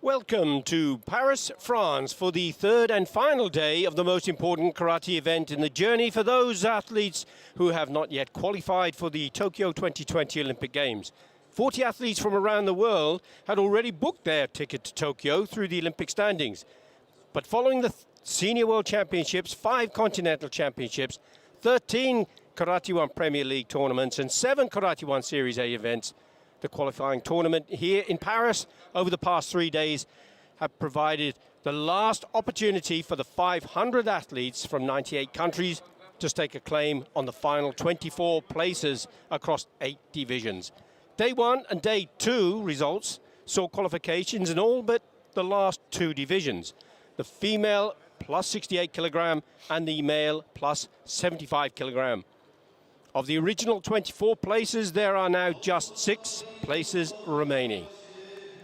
Welcome to Paris, France for the third and final day of the most important karate event in the journey for those athletes who have not yet qualified for the Tokyo 2020 Olympic Games. 40 athletes from around the world had already booked their ticket to Tokyo through the Olympic standings. But following the Senior World Championships, 5 Continental Championships, 13 Karate One Premier League tournaments and 7 Karate One Series A events, the qualifying tournament here in Paris over the past 3 days have provided the last opportunity for the 500 athletes from 98 countries to stake a claim on the final 24 places across 8 divisions. Day 1 and Day 2 results saw qualifications in all but the last 2 divisions. The female plus 68 kilogram and the male plus 75 kilogram. Of the original 24 places, there are now just 6 places remaining.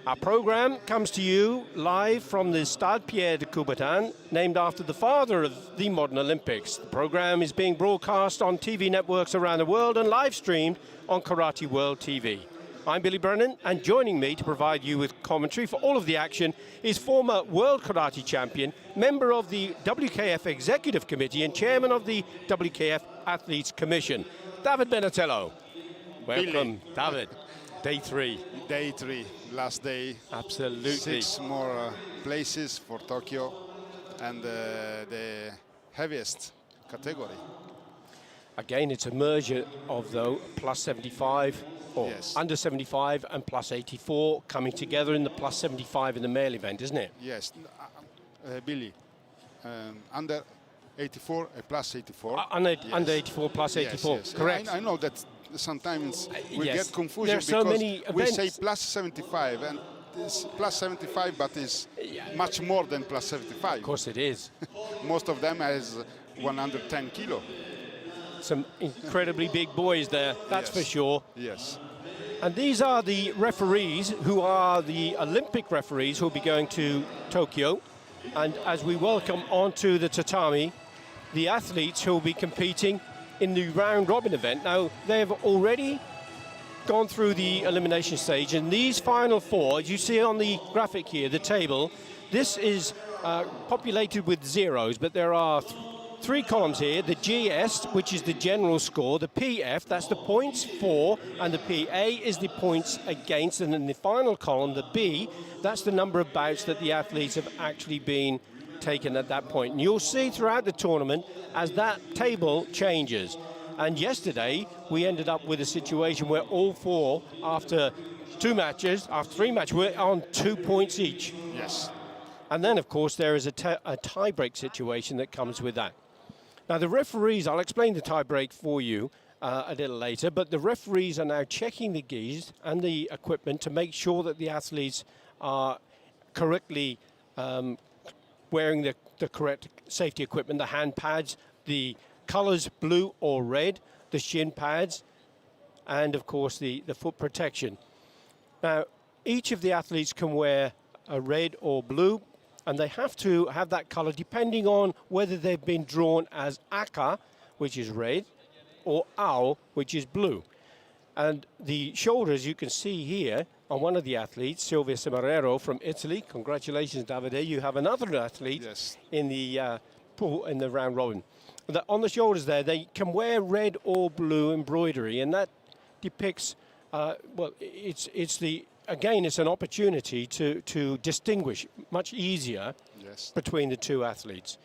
Our program comes to you live from the Stade Pierre de Coubertin, named after the father of the modern Olympics. The program is being broadcast on TV networks around the world and live streamed on Karate World TV. I'm Billy Brennan, and joining me to provide you with commentary for all of the action is former World Karate Champion, member of the WKF Executive Committee and chairman of the WKF Athletes Commission, David Benatello. Welcome, Billy. David. Day 3. Day 3, last day. Absolutely. 6 more places for Tokyo and the heaviest category. Again, it's a merger of, though, plus 75 or yes. under 75 and plus 84 coming together in the plus 75 in the male event, isn't it? Yes. Billy, under 84, plus 84. Yes. Under 84, plus 84, yes. correct. I know that sometimes we yes. get confusion There are so because many we events. say plus 75 and it's plus 75, but it's much more than plus 75. Of course it is. Most of them has 110 kilo. Some incredibly big boys there, that's yes. for sure. Yes. And these are the referees who are the Olympic referees who will be going to Tokyo. And as we welcome onto the tatami, the athletes who will be competing in the round-robin event. Now, they've already gone through the elimination stage, and these final 4, as you see on the graphic here, the table, this is populated with zeros, but there are 3 columns here. The GS, which is the general score, the PF, that's the points for, and the PA is the points against, and in the final column, the B, that's the number of bouts that the athletes have actually been taken at that point. And you'll see throughout the tournament as that table changes. And yesterday, we ended up with a situation where all 4, after 3 matches, were on 2 points each. Yes. And then, of course, there is a tie-break situation that comes with that. Now, the referees, I'll explain the tie-break for you a little later, but the referees are now checking the gis and the equipment to make sure that the athletes are correctly wearing the correct safety equipment, the hand pads, the colors blue or red, the shin pads, and, of course, the foot protection. Now, each of the athletes can wear a red or blue, and they have to have that color depending on whether they've been drawn as aka, which is red, or ao, which is blue. And the shoulders, you can see here on one of the athletes, Silvia Cimarero from Italy. Congratulations, Davide. You have another athlete yes. in the pool in the round robin. On the shoulders there, they can wear red or blue embroidery, and that depicts, again, it's an opportunity to distinguish much easier yes. between the 2 athletes.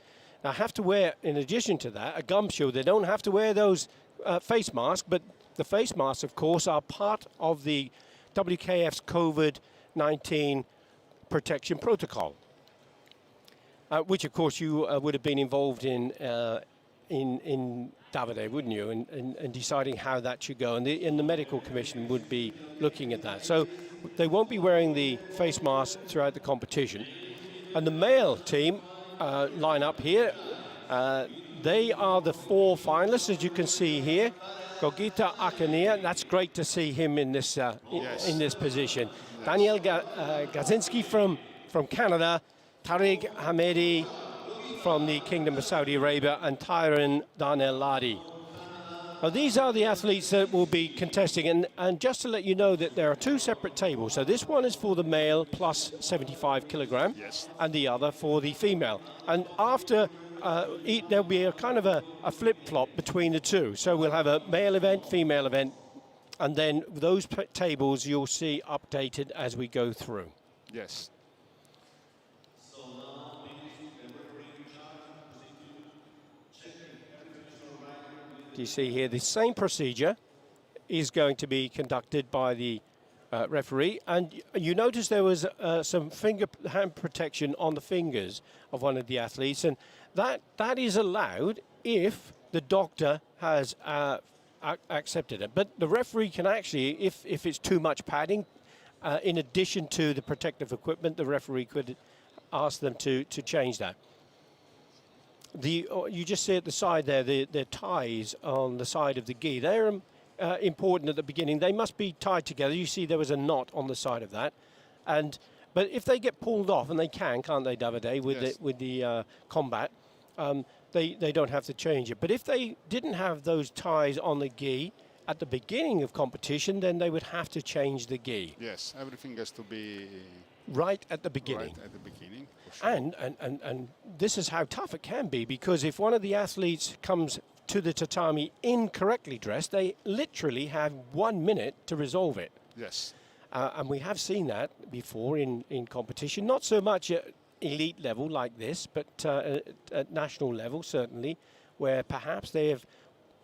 Now, have to wear, in addition to that, a gumshoe. They don't have to wear those face masks, but the face masks, of course, are part of the WKF's COVID-19 protection protocol, which, of course, you would have been involved in Davide, wouldn't you, in deciding how that should go. And the medical commission would be looking at that. So they won't be wearing the face mask throughout the competition. And the male team line up here. They are the 4 finalists, as you can see here. Gogita Akania, that's great to see him in this yes. in this position. Yes. Daniel Gazinski from Canada, Tariq Hamedi from the Kingdom of Saudi Arabia, and Tyron Darnell Ladi. Now, these are the athletes that will be contesting, and just to let you know that there are two separate tables. So this one is for the male plus 75 kilogram, Yes. and the other for the female. And after there'll be a kind of a flip-flop between the two. So we'll have a male event, female event, and then those tables you'll see updated as we go through. Yes. You see here the same procedure is going to be conducted by the referee, and you notice there was some hand protection on the fingers of one of the athletes, and that is allowed if the doctor has accepted it. But the referee can actually, if it's too much padding, in addition to the protective equipment, the referee could ask them to change that. You just see at the side there, the ties on the side of the gi. They're important at the beginning. They must be tied together. You see there was a knot on the side of that. But if they get pulled off, and they can't they, Davide, with the combat, they don't have to change it. But if they didn't have those ties on the gi at the beginning of competition, then they would have to change the gi. Yes, everything has to be right at the beginning. Right at the beginning, for sure. And this is how tough it can be, because if one of the athletes comes to the tatami incorrectly dressed, they literally have 1 minute to resolve it. Yes. And we have seen that before in competition, not so much at elite level like this, but at national level certainly, where perhaps they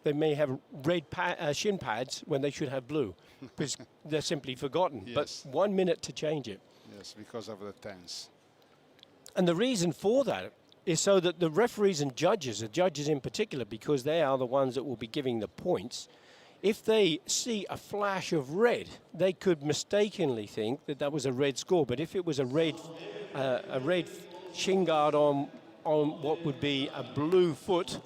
may have red shin pads when they should have blue, because they're simply forgotten. Yes. But 1 minute to change it. Yes, because of the tense. And the reason for that is so that the referees and judges, the judges in particular, because they are the ones that will be giving the points, if they see a flash of red, they could mistakenly think that that was a red score. But if it was a red shin guard on what would be a blue foot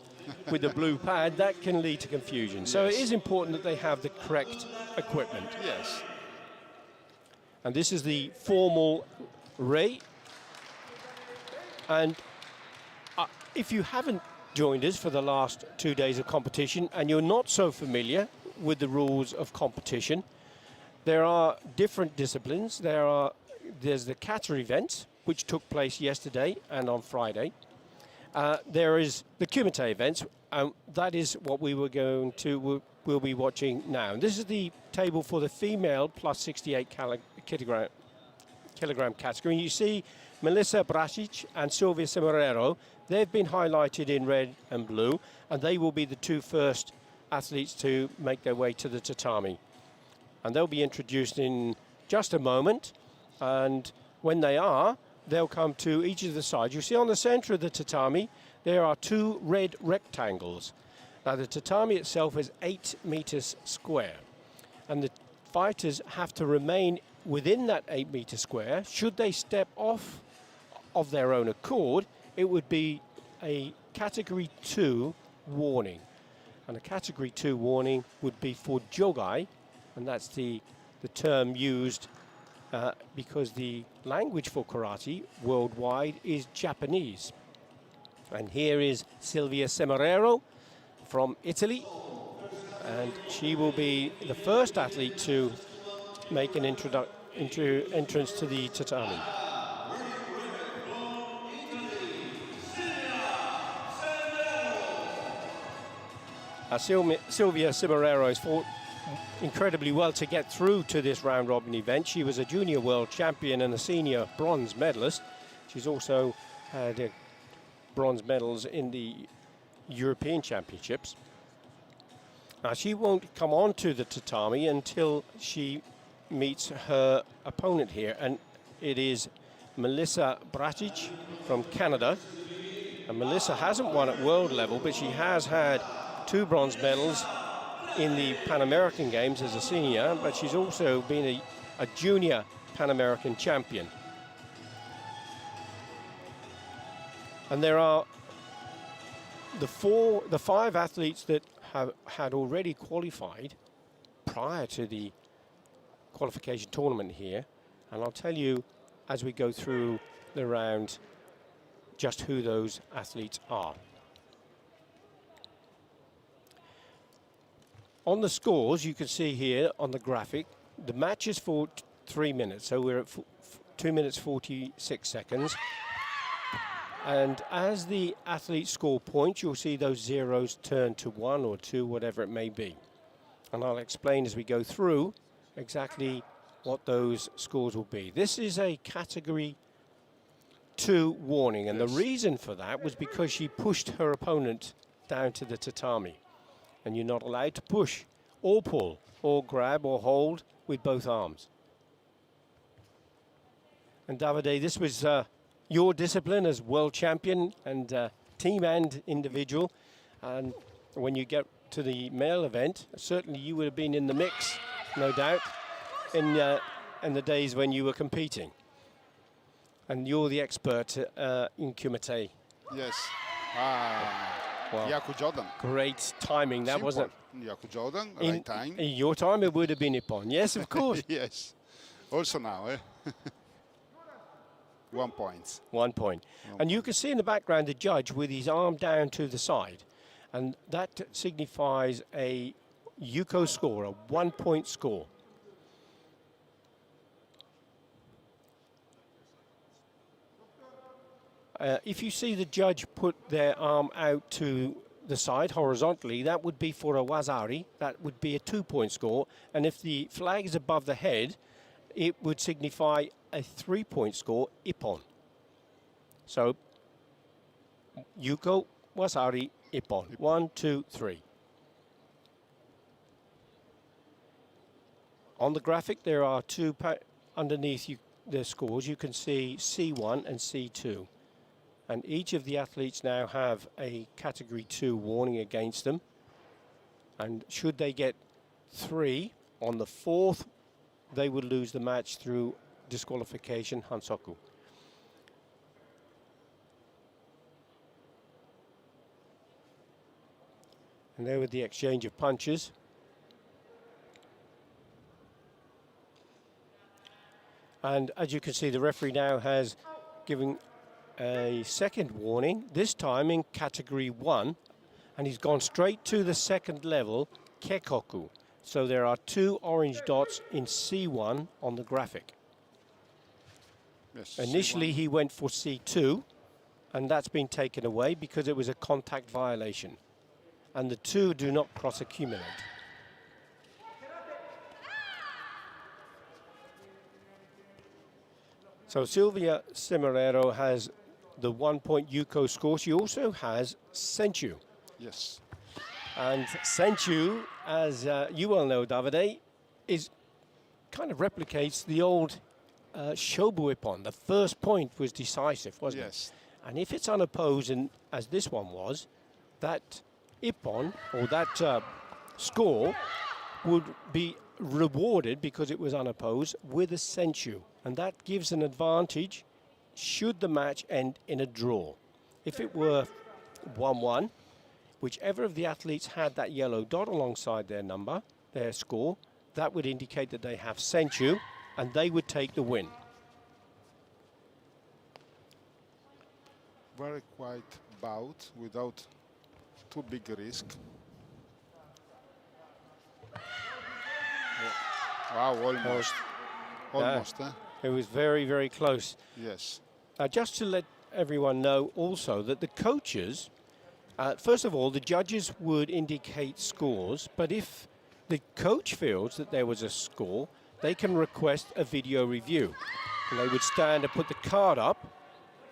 with a blue pad, that can lead to confusion. So it is important that they have the correct equipment. Yes. And this is the formal rei. And if you haven't joined us for the last 2 days of competition and you're not so familiar with the rules of competition, there are different disciplines. There's the kata event, which took place yesterday and on Friday. There is the kumite events, and that is what we'll be watching now. And this is the table for the female plus 68 kilogram category. You see Melissa Brasic and Silvia Semerero. They've been highlighted in red and blue, and they will be the two first athletes to make their way to the tatami. And they'll be introduced in just a moment. And when they are, they'll come to each of the sides. You see on the center of the tatami, there are two red rectangles. Now, the tatami itself is 8 meters square, and the fighters have to remain within that 8 meter square. Should they step off of their own accord, it would be a category 2 warning. And a category 2 warning would be for jogai, and that's the term used because the language for karate worldwide is Japanese. And here is Silvia Semerero from Italy, and she will be the first athlete to make an entrance to the tatami. Silvia Semerero has fought incredibly well to get through to this round-robin event. She was a junior world champion and a senior bronze medalist. She's also had bronze medals in the European Championships. Now, she won't come on to the tatami until she meets her opponent here, and it is Melissa Brasic from Canada. And Melissa hasn't won at world level, but she has had 2 bronze medals in the Pan American Games as a senior, but she's also been a junior Pan American champion. And there are the 5 athletes that had already qualified prior to the qualification tournament here, and I'll tell you as we go through the round just who those athletes are. On the scores, you can see here on the graphic, the match is for 3 minutes, so we're at 2 minutes 46 seconds. And as the athletes score points, you'll see those zeros turn to 1 or 2, whatever it may be. And I'll explain as we go through exactly what those scores will be. This is a category 2 warning, and the reason for that was because she pushed her opponent down to the tatami. And you're not allowed to push or pull or grab or hold with both arms. And Davide, this was your discipline as world champion and team and individual. And when you get to the male event, certainly you would have been in the mix, no doubt, in the days when you were competing. And you're the expert in kumite. Yes. Well, Yaku Jordan. great timing, that wasn't it? Yaku Jordan, right time. In your time, it would have been Ippon. Yes, of course. Yes. Also now, 1 point. 1 point. And you can see in the background the judge with his arm down to the side. And that signifies a Yuko score, a 1 point score. If you see the judge put their arm out to the side horizontally, that would be for a wazari. That would be a 2 point score. And if the flag is above the head, it would signify a 3 point score, Ippon. So, Yuko, wazari, Ippon. 1, 2, 3. On the graphic, there are two underneath the scores. You can see C1 and C2. And each of the athletes now have a category 2 warning against them. And should they get 3 on the 4th, they would lose the match through disqualification, Hansoku. And there with the exchange of punches. And as you can see, the referee now has given a second warning, this time in category 1, and he's gone straight to the second level, Kekoku. So there are 2 orange dots in C1 on the graphic. Yes, Initially C1. he went for C2, and that's been taken away because it was a contact violation. And the 2 do not cross-accumulate. So Silvia Cimarero has the 1 point Yuko score. She also has Senchu. Yes. And Senchu, as you well know, Davide, is kind of replicates the old Shobu Ippon. The first point was decisive, wasn't Yes. it? And if it's unopposed, and as this one was, that Ippon, or that score, would be rewarded because it was unopposed with a Senchu. And that gives an advantage should the match end in a draw. If it were 1-1, whichever of the athletes had that yellow dot alongside their number, their score, that would indicate that they have Senchu, and they would take the win. Very quiet bout without too big risk. Wow, almost. Almost, It was very, very close. Yes. Just to let everyone know also that the coaches, first of all, the judges would indicate scores, but if the coach feels that there was a score, they can request a video review. And they would stand and put the card up,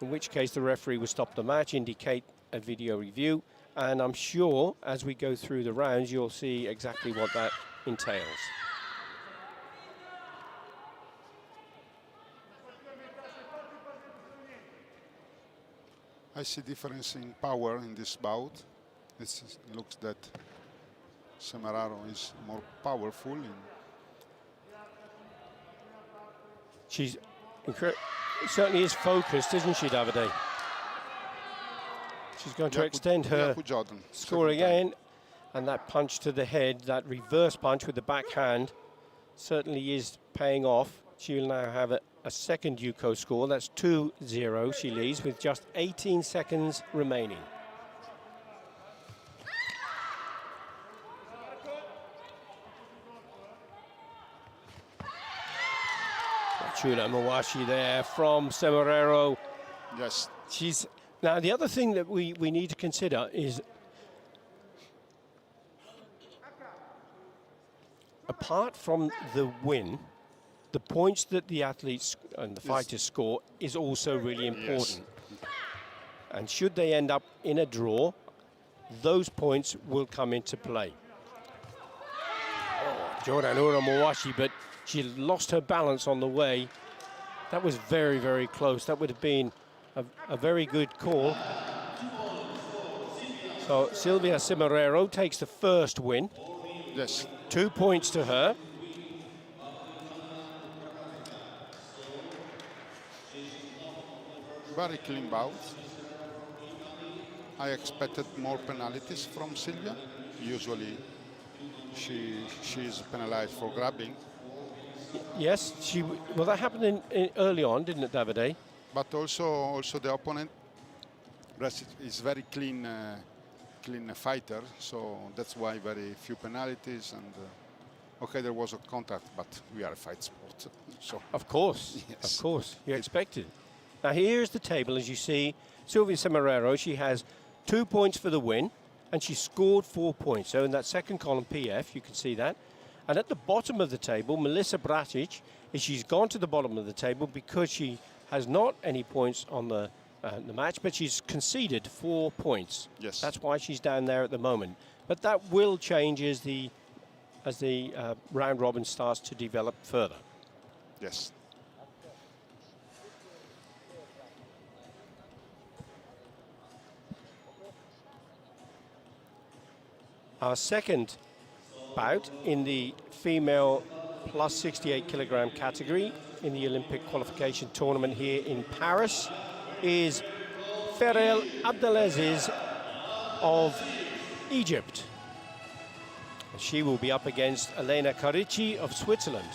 in which case the referee would stop the match, indicate a video review, and I'm sure as we go through the rounds, you'll see exactly what that entails. I see difference in power in this bout. It looks that Semeraro is more powerful. She's certainly is focused, isn't she, Davide? She's going to extend her score again. And that punch to the head, that reverse punch with the backhand, certainly is paying off. She will now have a second Yuko score. That's 2-0. She leads with just 18 seconds remaining. Chula Mawashi there from Semeraro. Yes. Now, the other thing that we need to consider is, apart from the win, the points that the athletes and the fighters score is also really important. Yes. And should they end up in a draw, those points will come into play. Oh, Jordanura Mawashi, but she lost her balance on the way. That was very, very close. That would have been a very good call. So Silvia Cimarero takes the first win. Yes. 2 points to her. Very clean bout. I expected more penalties from Silvia. Usually she is penalized for grabbing. Yes, well, that happened in early on, didn't it, Davide? But also the opponent is very clean fighter, so that's why very few penalties. And okay, there was a contact, but we are a fight sport, so of course, yes. Of course, you expect it. Now here's the table, as you see. Silvia Cimarero, she has 2 points for the win, and she scored 4 points. So in that second column, PF, you can see that. And at the bottom of the table, Melissa Bratic, she's gone to the bottom of the table because she has not any points on the match, but she's conceded 4 points. Yes. That's why she's down there at the moment. But that will change as the round robin starts to develop further. Yes. Our second bout in the female plus 68 kilogram category in the Olympic qualification tournament here in Paris is Ferel Abdelaziz of Egypt. She will be up against Elena Carici of Switzerland.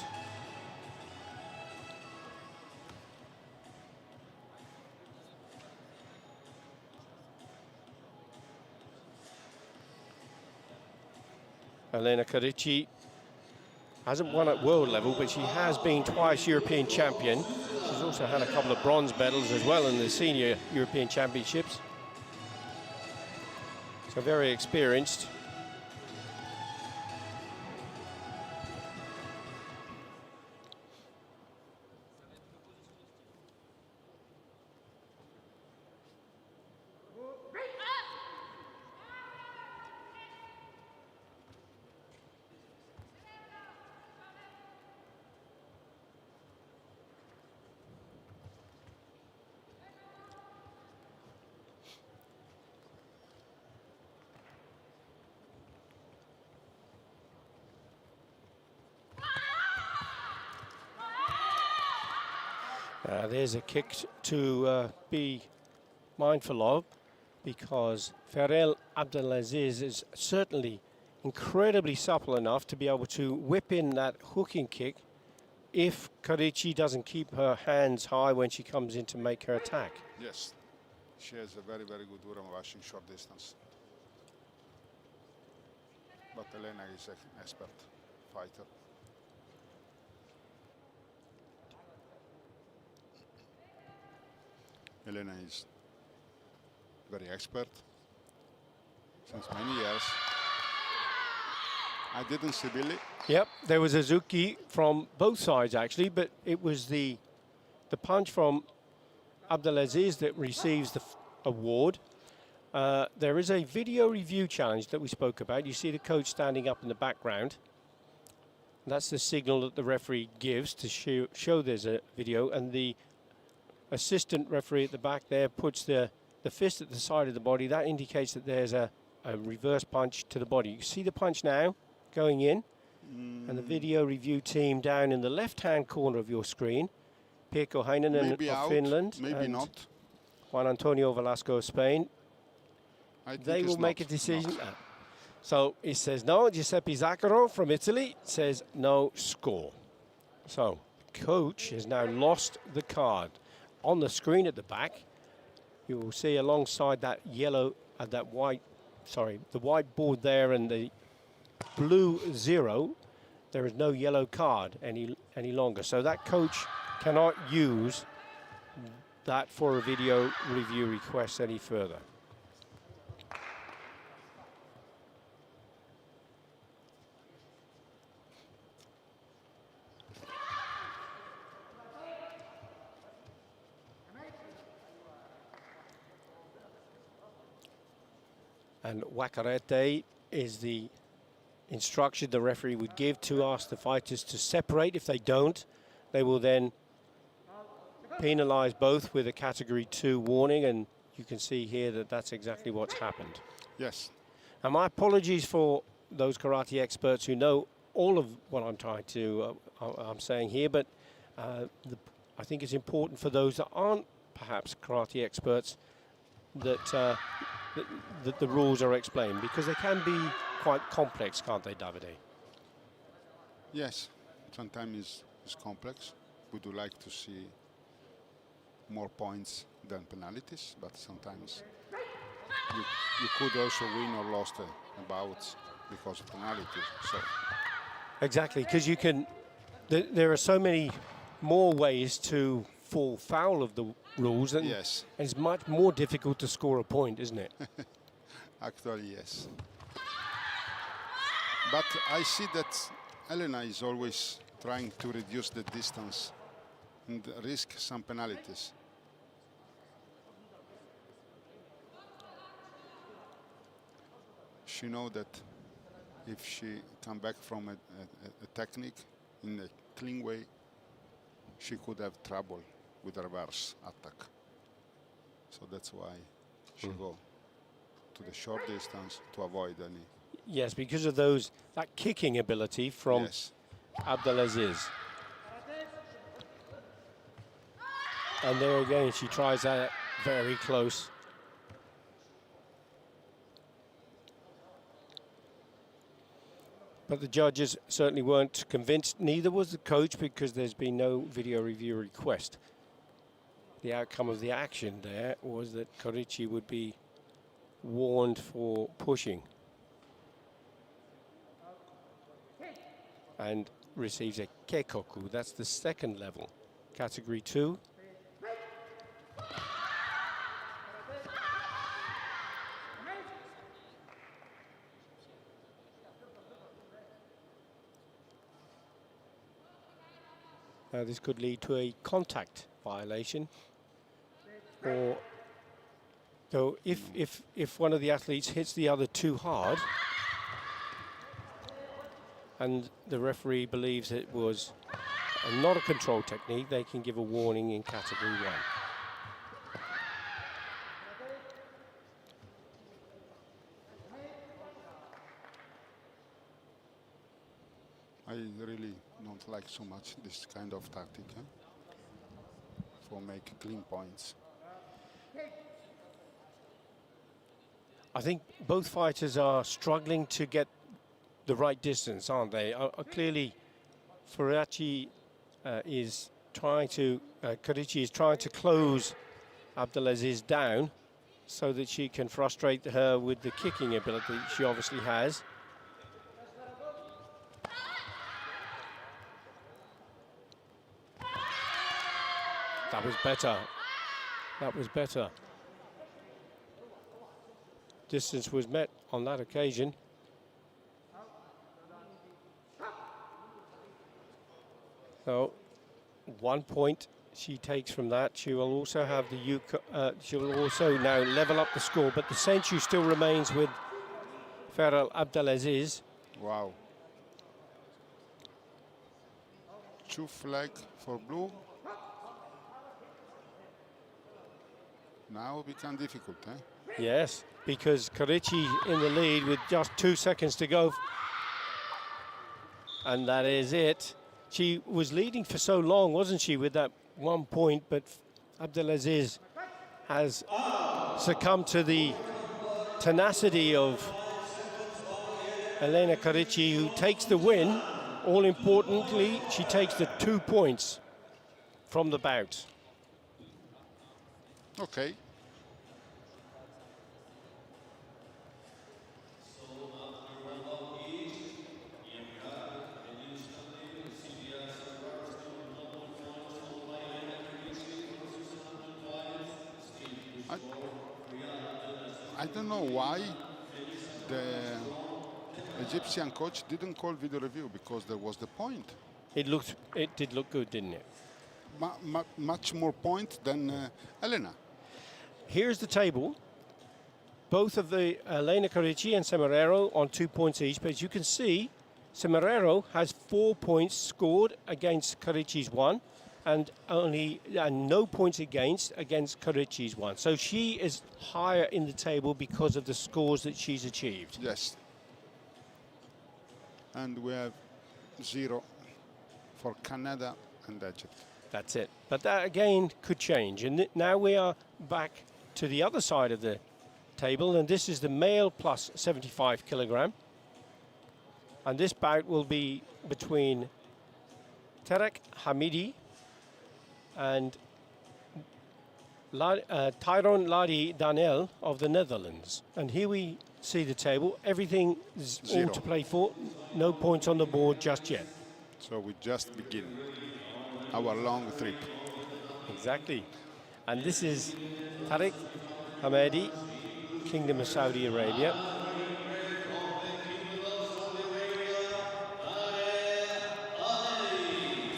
Elena Carici hasn't won at world level, but she has been twice European champion. She's also had a couple of bronze medals as well in the senior European championships. So very experienced. There's a kick to be mindful of, because Ferel Abdelaziz is certainly incredibly supple enough to be able to whip in that hooking kick if Carici doesn't keep her hands high when she comes in to make her attack. Yes. She has a very, very good Uramawashi in short distance. But Elena is an expert fighter. Elena is very expert since many years. I didn't see Billy. Yep, there was a Zuki from both sides actually, but it was the punch from Abdelaziz that receives the award. There is a video review challenge that we spoke about. You see the coach standing up in the background. That's the signal that the referee gives to show there's a video, and the assistant referee at the back there puts the fist at the side of the body. That indicates that there's a reverse punch to the body. You see the punch now going in, and the video review team down in the left-hand corner of your screen, Pirkko Heinonen of Finland, maybe and not. Juan Antonio Velasco of Spain. They will make a decision. So it says no. Giuseppe Zaccaro from Italy says no score. So coach has now lost the card. On the screen at the back, you will see alongside that yellow and that white, the white board there and the blue 0, there is no yellow card any longer. So that coach cannot use that for a video review request any further. And wakarete is the instruction the referee would give to ask the fighters to separate. If they don't, they will then penalize both with a category 2 warning, and you can see here that that's exactly what's happened. Yes. And my apologies for those karate experts who know all of what I'm trying to, I'm saying here, but I think it's important for those that aren't perhaps karate experts that that the rules are explained, because they can be quite complex, can't they, Davide? Yes, sometimes it's complex. We do like to see more points than penalties, but sometimes you could also win or lost a bout because of penalties. So Exactly, because you can. There are so many more ways to fall foul of the rules, and yes, it's much more difficult to score a point, isn't it? actually yes. But I see that Elena is always trying to reduce the distance and risk some penalties. She knows that if she come back from a technique in a clean way, she could have trouble with reverse attack. So that's why she go to the short distance to avoid any. Yes, because of that kicking ability from Yes. Abdelaziz. And there again, she tries that very close. But the judges certainly weren't convinced. Neither was the coach, because there's been no video review request. The outcome of the action there was that Korichi would be warned for pushing and receives a keikoku. That's the second level, category 2. Now this could lead to a contact violation, or though if one of the athletes hits the other too hard and the referee believes it was not a control technique, they can give a warning in category 1. I really don't like so much this kind of tactic for make clean points. I think both fighters are struggling to get the right distance, aren't they? Clearly, Korichi is trying to close Abdelaziz down so that she can frustrate her with the kicking ability she obviously has. That was better. That was better. Distance was met on that occasion. So 1 point she takes from that. She will also have the she will also now level up the score, but the century still remains with Feral Abdelaziz. Wow. 2 flag for blue. Now become difficult, Yes, because Korichi in the lead with just 2 seconds to go. And that is it. She was leading for so long, wasn't she, with that 1 point, but Abdelaziz has succumbed to the tenacity of Elena Korichi, who takes the win. All importantly, she takes the 2 points from the bout. Okay. I don't know why the Egyptian coach didn't call video review, because there was the point. It did look good, didn't it? Much more point than Elena. Here's the table. Both of the Elena Carici and Semeraro on 2 points each, but as you can see, Semeraro has 4 points scored against Carici's 1, and no points against Carici's 1. So she is higher in the table because of the scores that she's achieved. Yes. And we have 0 for Canada and Egypt. That's it. But that again could change. And now we are back to the other side of the table, and this is the male plus 75 kilogram. And this bout will be between Tarek Hamidi and Tyrone Ladi Danel of the Netherlands. And here we see the table. Everything is 0. all to play for. No points on the board just yet. So we just begin our long trip. Exactly. And this is Tarek Hamidi, Kingdom of Saudi Arabia.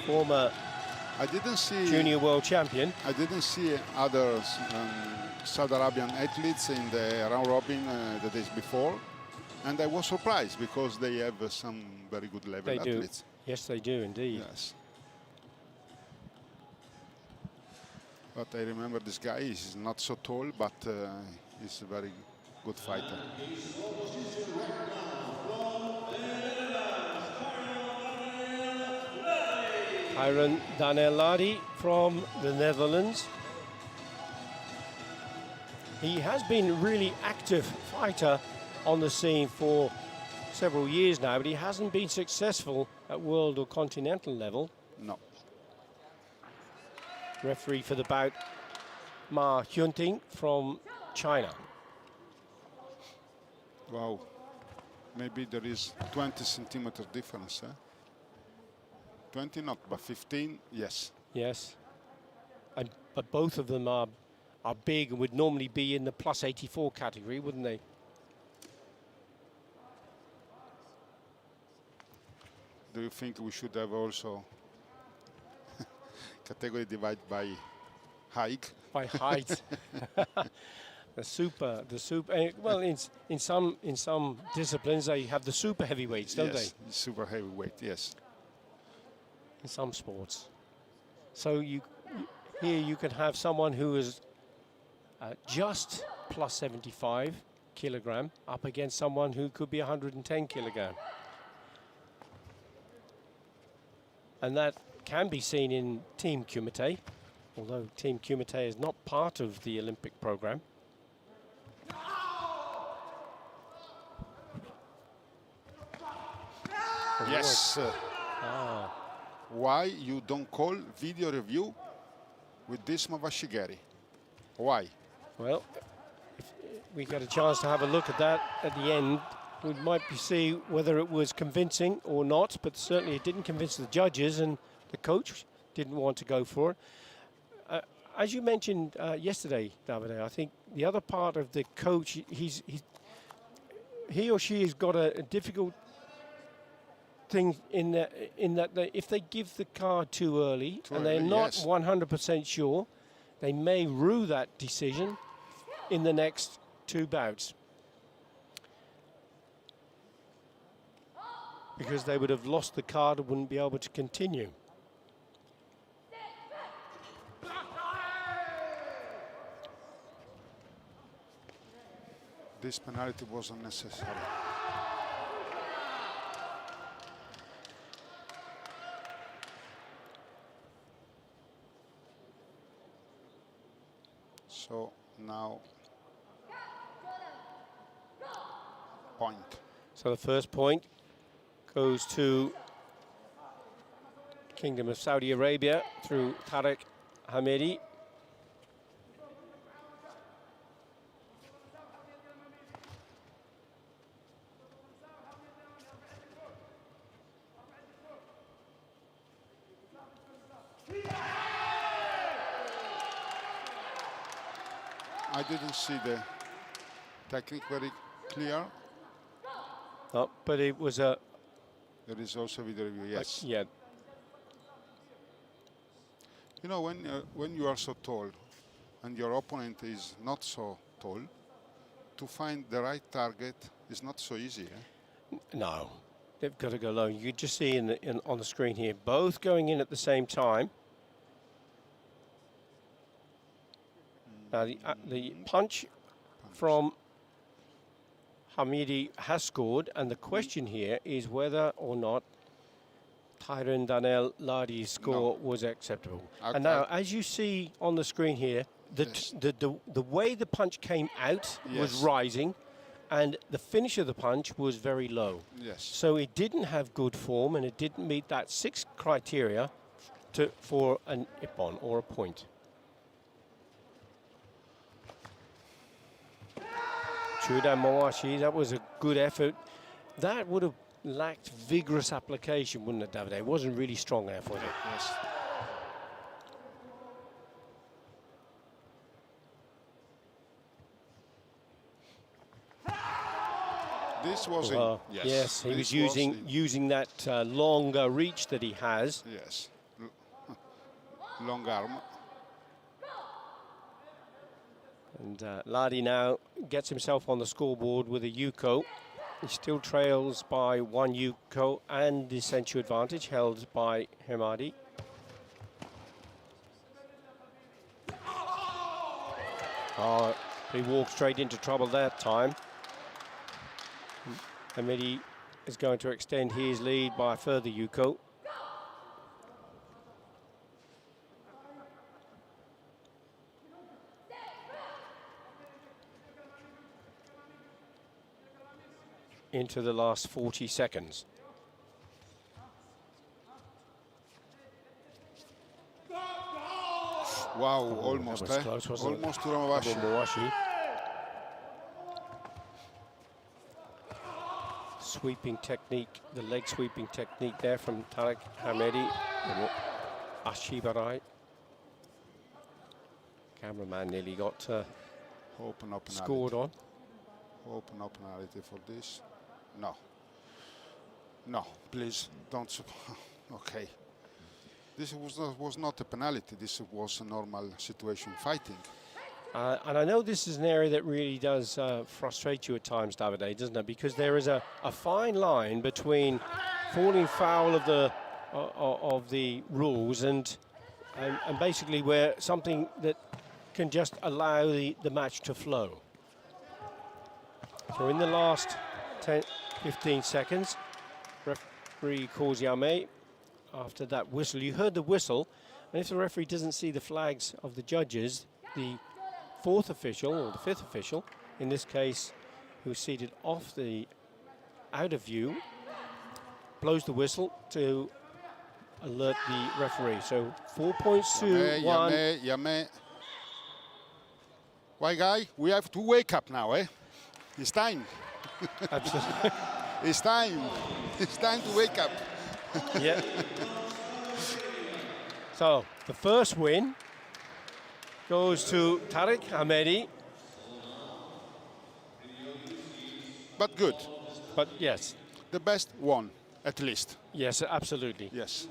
Former I didn't see junior world champion. I didn't see other Saudi Arabian athletes in the round robin the days before, and I was surprised because they have some very good level athletes. Do. Yes, they do indeed. Yes. But I remember this guy is not so tall, but he's a very good fighter. Tyron Danel Ladi from the Netherlands. He has been a really active fighter on the scene for several years now, but he hasn't been successful at world or continental level. No. Referee for the bout, Ma Hyunting from China. Wow. Maybe there is 20 centimeter difference, eh? 20 not, but 15, yes. Yes. But both of them are big and would normally be in the plus 84 category, wouldn't they? Do you think we should have also category divided by height? By height. the super. Well, in some disciplines they have the super heavyweights, don't yes, they? Super heavyweight, yes. In some sports. So here you can have someone who is just plus 75 kilogram up against someone who could be 110 kilogram. And that can be seen in Team Kumite, although Team Kumite is not part of the Olympic program. Yes. Why you don't call video review with this Mavashigeri? Why? Well, if we get a chance to have a look at that at the end, we might see whether it was convincing or not, but certainly it didn't convince the judges, and the coach didn't want to go for it. As you mentioned yesterday, Davide, I think the other part of the coach, he or she has got a difficult thing in that if they give the card too early and they're not 100% sure, they may rue that decision in the next 2 bouts, because they would have lost the card and wouldn't be able to continue. This penalty was unnecessary. So now point. So the first point goes to Kingdom of Saudi Arabia through Tarek Hamidi. I didn't see technique very clear. Oh, but it was a... There is also video review, yes. Yeah. You know, when you are so tall and your opponent is not so tall, to find the right target is not so easy. Eh? No, they've got to go low. You can just see on the screen here, both going in at the same time. Now the punch from Hamidi has scored, and the question here is whether or not Tyron Daniel Ladi's score was acceptable. And now, as you see on the screen here, the way the punch came out was rising, and the finish of the punch was very low. Yes. So it didn't have good form, and it didn't meet that 6 criteria for an ippon or a point. Chuda Mawashi, that was a good effort. That would have lacked vigorous application, wouldn't it, Davide? It wasn't really strong enough, was it? Yes. This was yes, he was using that longer reach that he has. Yes, long arm. And Ladi now gets himself on the scoreboard with a Yuko. He still trails by 1 Yuko and the Senchu advantage held by Hamadi. Oh, he walked straight into trouble that time. Hamadi is going to extend his lead by a further Yuko. Into the last 40 seconds. Wow, almost, close, almost to Mawashi. Sweeping technique, the leg sweeping technique there from Tariq Hamedi. Ashibarai. Cameraman nearly got scored on. Open up penalty for this. No. No, please don't. Okay. This was not a penalty. This was a normal situation fighting. And I know this is an area that really does frustrate you at times, Davide, doesn't it? Because there is a fine line between falling foul of the rules and basically where something that can just allow the match to flow. So in the last 10-15 seconds, referee calls Yame after that whistle. You heard the whistle, and if the referee doesn't see the flags of the judges, the 4th official, or the 5th official, in this case, who's seated off the out of view, blows the whistle to alert the referee. So 4 points to 1. Yame. Why, guy? We have to wake up now, eh? It's time. Absolutely. It's time. It's time to wake up. Yeah. So the first win goes to Tariq Hamedi. But good. But yes. The best won, at least. Yes, absolutely. Yes.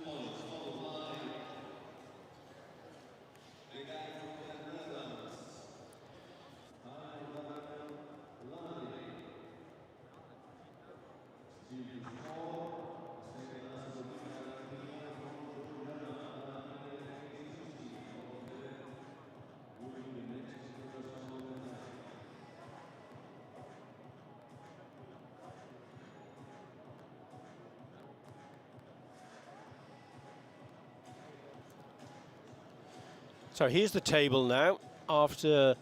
So here's the table now. After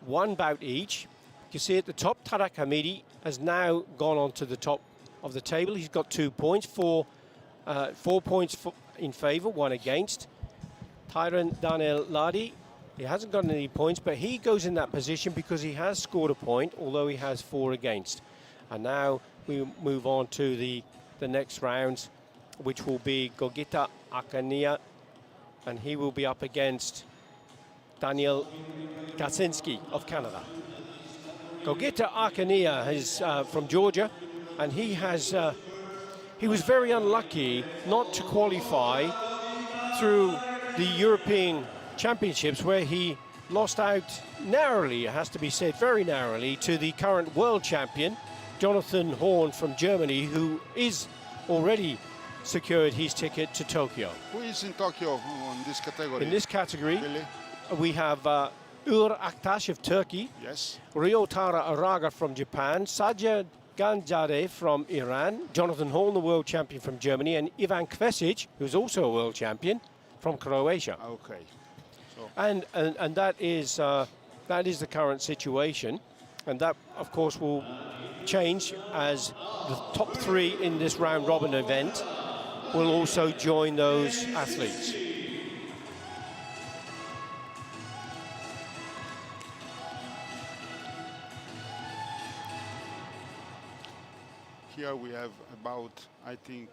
one bout each, you can see at the top, Tariq Hamedi has now gone on to the top of the table. He's got 2 points, 4 points in favour, 1 against. Tyron Daniel Ladi, he hasn't got any points, but he goes in that position because he has scored a point, although he has 4 against. And now we move on to the next round, which will be Gogita Akania, and he will be up against Daniel Kaczynski of Canada. Gogeta Akania is from Georgia, and he was very unlucky not to qualify through the European Championships, where he lost out narrowly, it has to be said, very narrowly, to the current world champion, Jonathan Horn from Germany, who is already secured his ticket to Tokyo. Who is in Tokyo in this category? In this category, Really? we have Uğur Aktaş of Turkey, Yes. Ryotaro Araga from Japan, Sajid Ganjare from Iran, Jonathan Horn, the world champion from Germany, and Ivan Kvesic, who's also a world champion from Croatia. Okay. So And that is the current situation, and that of course will change as the top three in this round robin event will also join those athletes. here we have about, I think,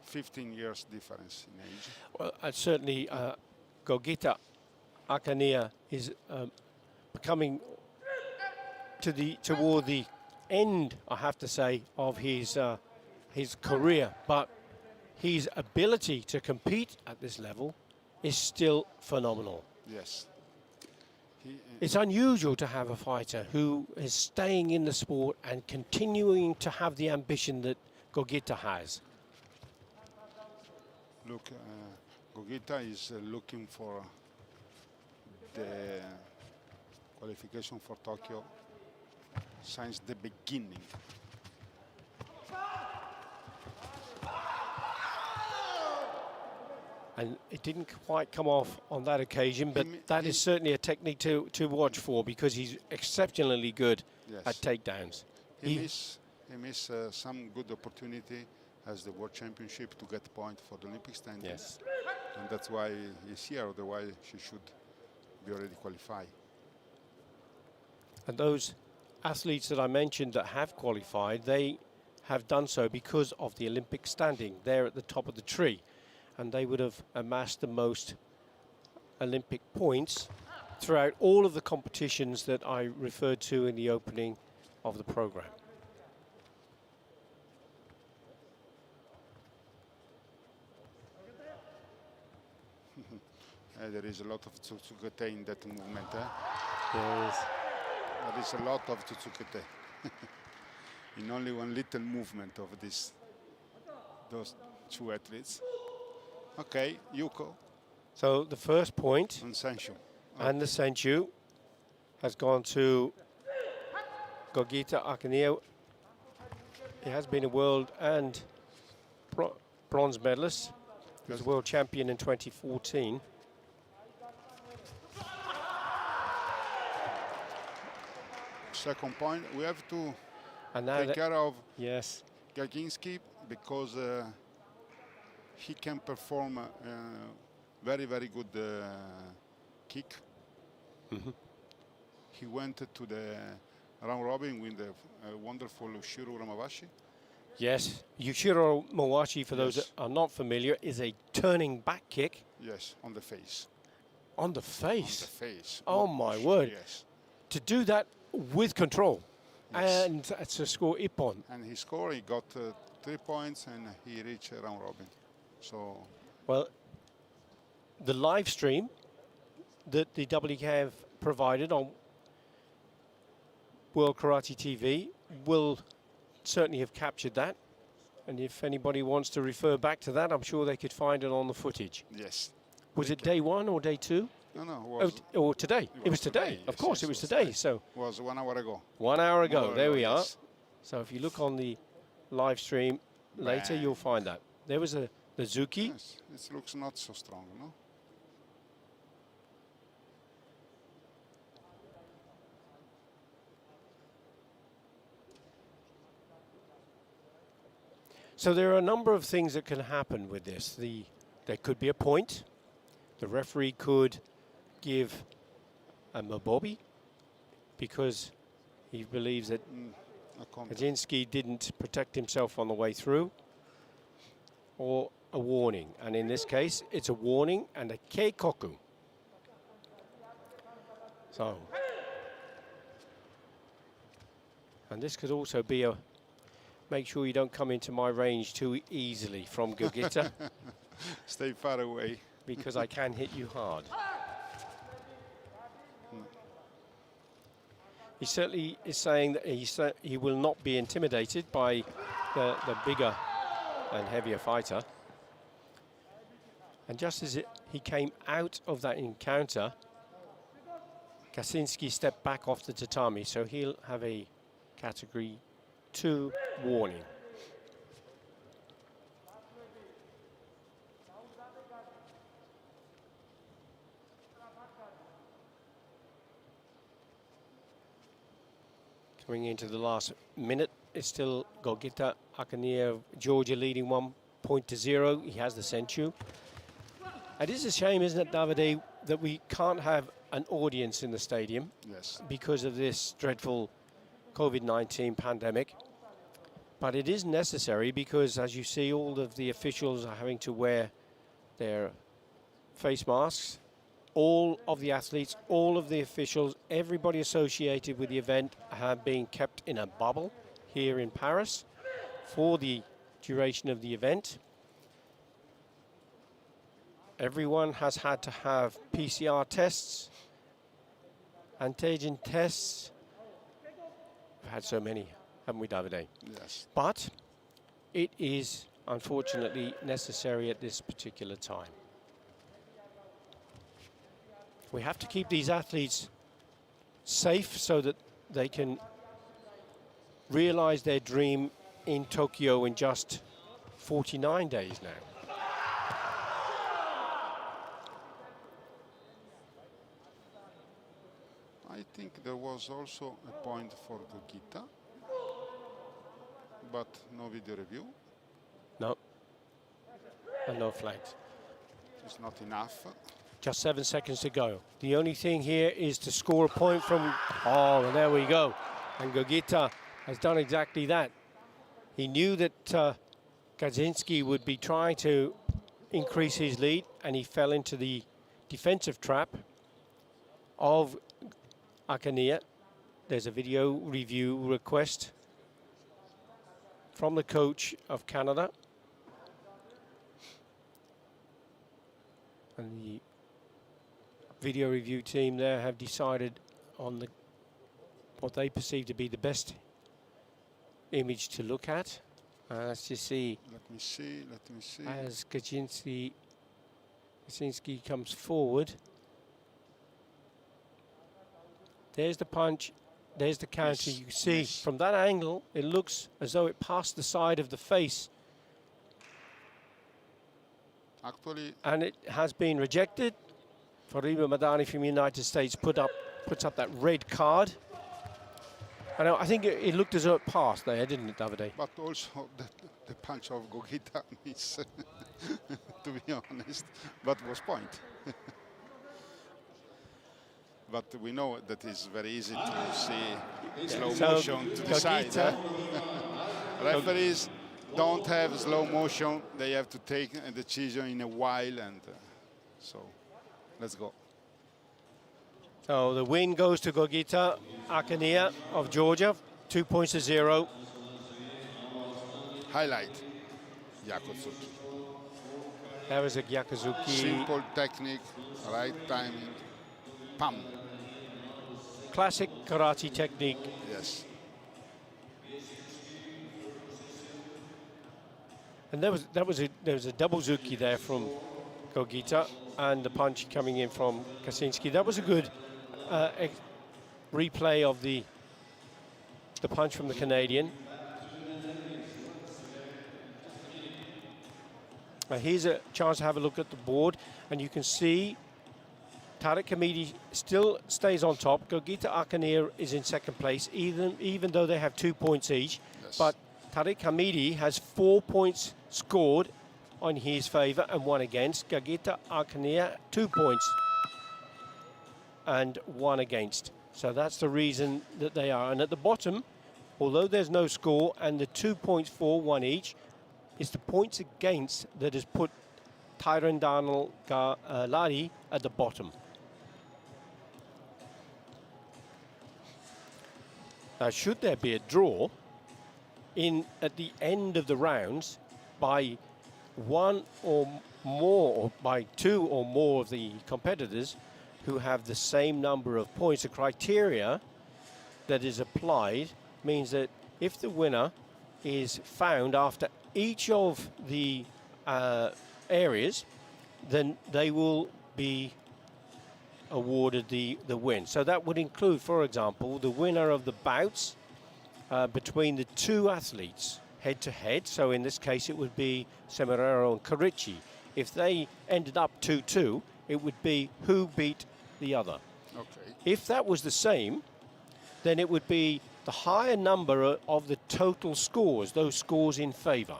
15 years difference in age. Well, certainly Gogeta Akania is becoming toward the end, I have to say, of his career, but his ability to compete at this level is still phenomenal. Yes. It's unusual to have a fighter who is staying in the sport and continuing to have the ambition that Gogeta has. Look, Gogeta is looking for the qualification for Tokyo since the beginning. And it didn't quite come off on that occasion, but that is certainly a technique to watch for, because he's exceptionally good at takedowns. He missed some good opportunity as the World Championship to get point for the Olympic standing. Yes. And that's why he's here, otherwise he should be already qualified. And those athletes that I mentioned that have qualified, they have done so because of the Olympic standing. They're at the top of the tree, and they would have amassed the most Olympic points throughout all of the competitions that I referred to in the opening of the program. There is a lot of Tsutsukete in that movement. There is. There is a lot of Tsutsukete in only one little movement of those two athletes. Okay, Yuko So the first point and Sancho. and the Senchu has gone to Gogeta Akania. He has been a world and bronze medalist. He was a world champion in 2014. Second point, we have to And now take care of yes, Gaginski because he can perform very, very good kick. He went to the round robin with the wonderful Shiro Ramabashi. yes. Yushiro Mawashi, for those that are not familiar, is a turning back kick. Yes, on the face. On the face. On the face. Oh my word. Yes. To do that with control. Yes. And to score ippon. And he scored, he got 3 points and he reached round robin. So, Well, the live stream that the WKF provided on World Karate TV will certainly have captured that. And if anybody wants to refer back to that, I'm sure they could find it on the footage. yes. Was it day one or day two? No, Or today? It was today. today. Of Yes, course, yes, it was it was today. today. So was 1 hour ago. 1 hour ago. More There ago, we are. yes. So if you look on the live stream later, Bang. you'll find that. There was a Zuki. Yes, it looks not so strong, no? So there are a number of things that can happen with this. There could be a point. The referee could give a Mabobi because he believes that A contact. Kaczynski didn't protect himself on the way through, or a warning. And in this case, it's a warning and a keikoku. So And this could also be a, make sure you don't come into my range too easily from Gogita, Stay far away. because I can hit you hard. He certainly is saying that he will not be intimidated by the bigger and heavier fighter. And just as he came out of that encounter, Kaczynski stepped back off the tatami, so he'll have a category 2 warning. Coming into the last minute, it's still Gogita Akania of Georgia leading 1-0. He has the Senchu. It is a shame, isn't it, Davide, that we can't have an audience in the stadium. Yes. Because of this dreadful COVID-19 pandemic. But it is necessary because, as you see, all of the officials are having to wear their face masks. All of the athletes, all of the officials, everybody associated with the event have been kept in a bubble here in Paris for the duration of the event. Everyone has had to have PCR tests, antigen tests. We've had so many, haven't we, Davide? Yes. But it is unfortunately necessary at this particular time. We have to keep these athletes safe so that they can realize their dream in Tokyo in just 49 days now. I think there was also a point for Gogita, but no video review. No. And no flags. It's not enough. Just 7 seconds to go. The only thing here is to score a point from... Oh, and there we go. And Gogita has done exactly that. He knew that Kaczynski would be trying to increase his lead, and he fell into the defensive trap of Akania. There's a video review request from the coach of Canada. And the video review team there have decided on what they perceive to be the best image to look at. Let's just see. Let me see. As Kaczynski comes forward. There's the punch. There's the counter. Yes, You see yes. from that angle, it looks as though it passed the side of the face. Actually, And it has been rejected. Fariba Madani from the United States puts up that red card. And I think it looked as though it passed there, didn't it, Davide? but also the punch of Gogita miss, to be honest, but was point. But we know that it's very easy to see slow motion to decide. Gogita. Referees don't have slow motion. They have to take a decision in a while, and so let's go. So the win goes to Gogita Akania of Georgia, 2-0. Highlight, Yakosuki. There was a Gyakuzuki. Simple technique, right timing, pam. Classic karate technique. Yes. And there was a double zuki there from Gogita, and the punch coming in from Kaczynski. That was a good replay of the punch from the Canadian. Here's a chance to have a look at the board, and you can see Tariq Hamidi still stays on top. Gogita Akania is in second place, even though they have 2 points each. Yes. But Tariq Hamidi has 4 points scored on his favour and 1 against. Gogita Akania, 2 points and 1 against. So that's the reason that they are. And at the bottom, although there's no score and the 2 points for 1 each, it's the points against that has put Tyron Darnell Ladi at the bottom. Should there be a draw at the end of the rounds by one or more, or by two or more of the competitors who have the same number of points, the criteria that is applied means that if the winner is found after each of the areas, then they will be awarded the win. So that would include, for example, the winner of the bouts between the two athletes head to head. So in this case, it would be Semeraro and Carici. If they ended up 2-2, it would be who beat the other. Okay. If that was the same, then it would be the higher number of the total scores, those scores in favour.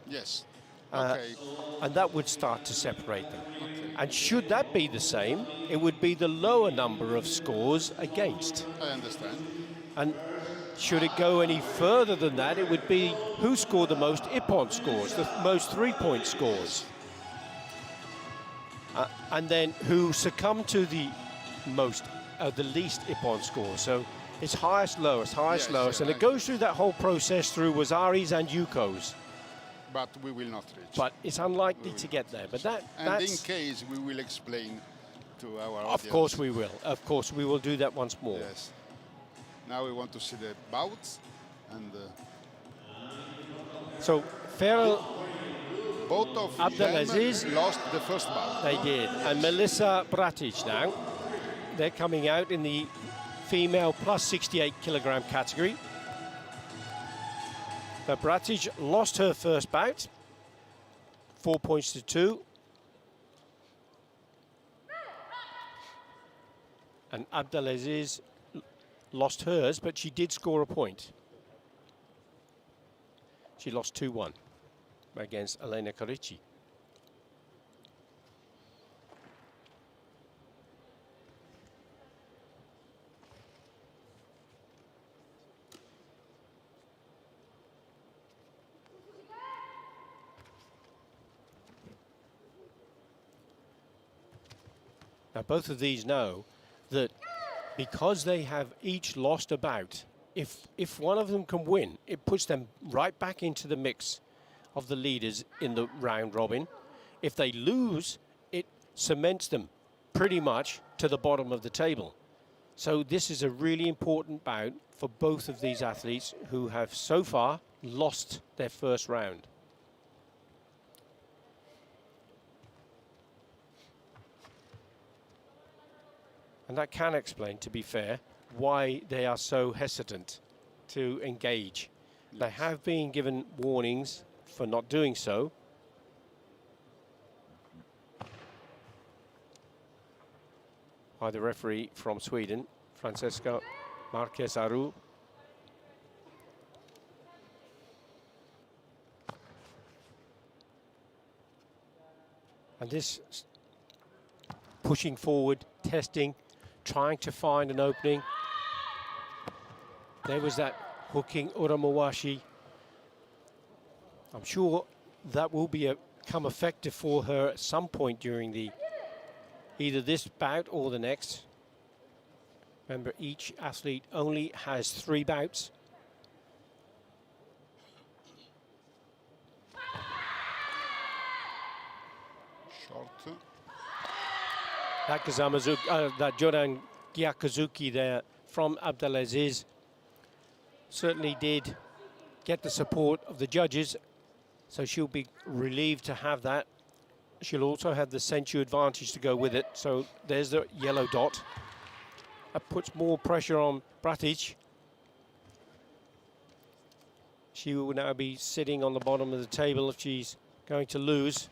Yes. Okay. And that would start to separate them. Okay. And should that be the same, it would be the lower number of scores against. I understand. And should it go any further than that, it would be who scored the most Ippon scores, the most three-point scores. And then who succumbed to the least Ippon scores. So it's highest, lowest, highest, lowest. And it goes through that whole process through Wasaris and Yukos. But we will not reach. But it's unlikely to get there. But that's... in case, we will explain to our audience. Of course we will. Of course we will do that once more. Yes. Now we want to see the bouts. And so Ferrell... both of Abdelaziz them lost the first bout. They did. And Melissa Bratic now, they're coming out in the female plus 68 kilogram category. But Bratic lost her first bout, 4 points to 2. And Abdelaziz lost hers, but she did score a point. She lost 2-1 against Elena Carici. Now, both of these know that because they have each lost a bout, if one of them can win, it puts them right back into the mix of the leaders in the round robin. If they lose, it cements them pretty much to the bottom of the table. So this is a really important bout for both of these athletes who have so far lost their first round. And that can explain, to be fair, why they are so hesitant to engage. Yes. They have been given warnings for not doing so. By the referee from Sweden, Francesca Marquez Aru. And this pushing forward, testing, trying to find an opening. There was that hooking Uramewashi. I'm sure that will become effective for her at some point during either this bout or the next. Remember, each athlete only has 3 bouts. Short. That Joran Gyakazuki there from Abdelaziz certainly did get the support of the judges, so she'll be relieved to have that. She'll also have the Senchu advantage to go with it, so there's the yellow dot. That puts more pressure on Bratic. She will now be sitting on the bottom of the table if she's going to lose.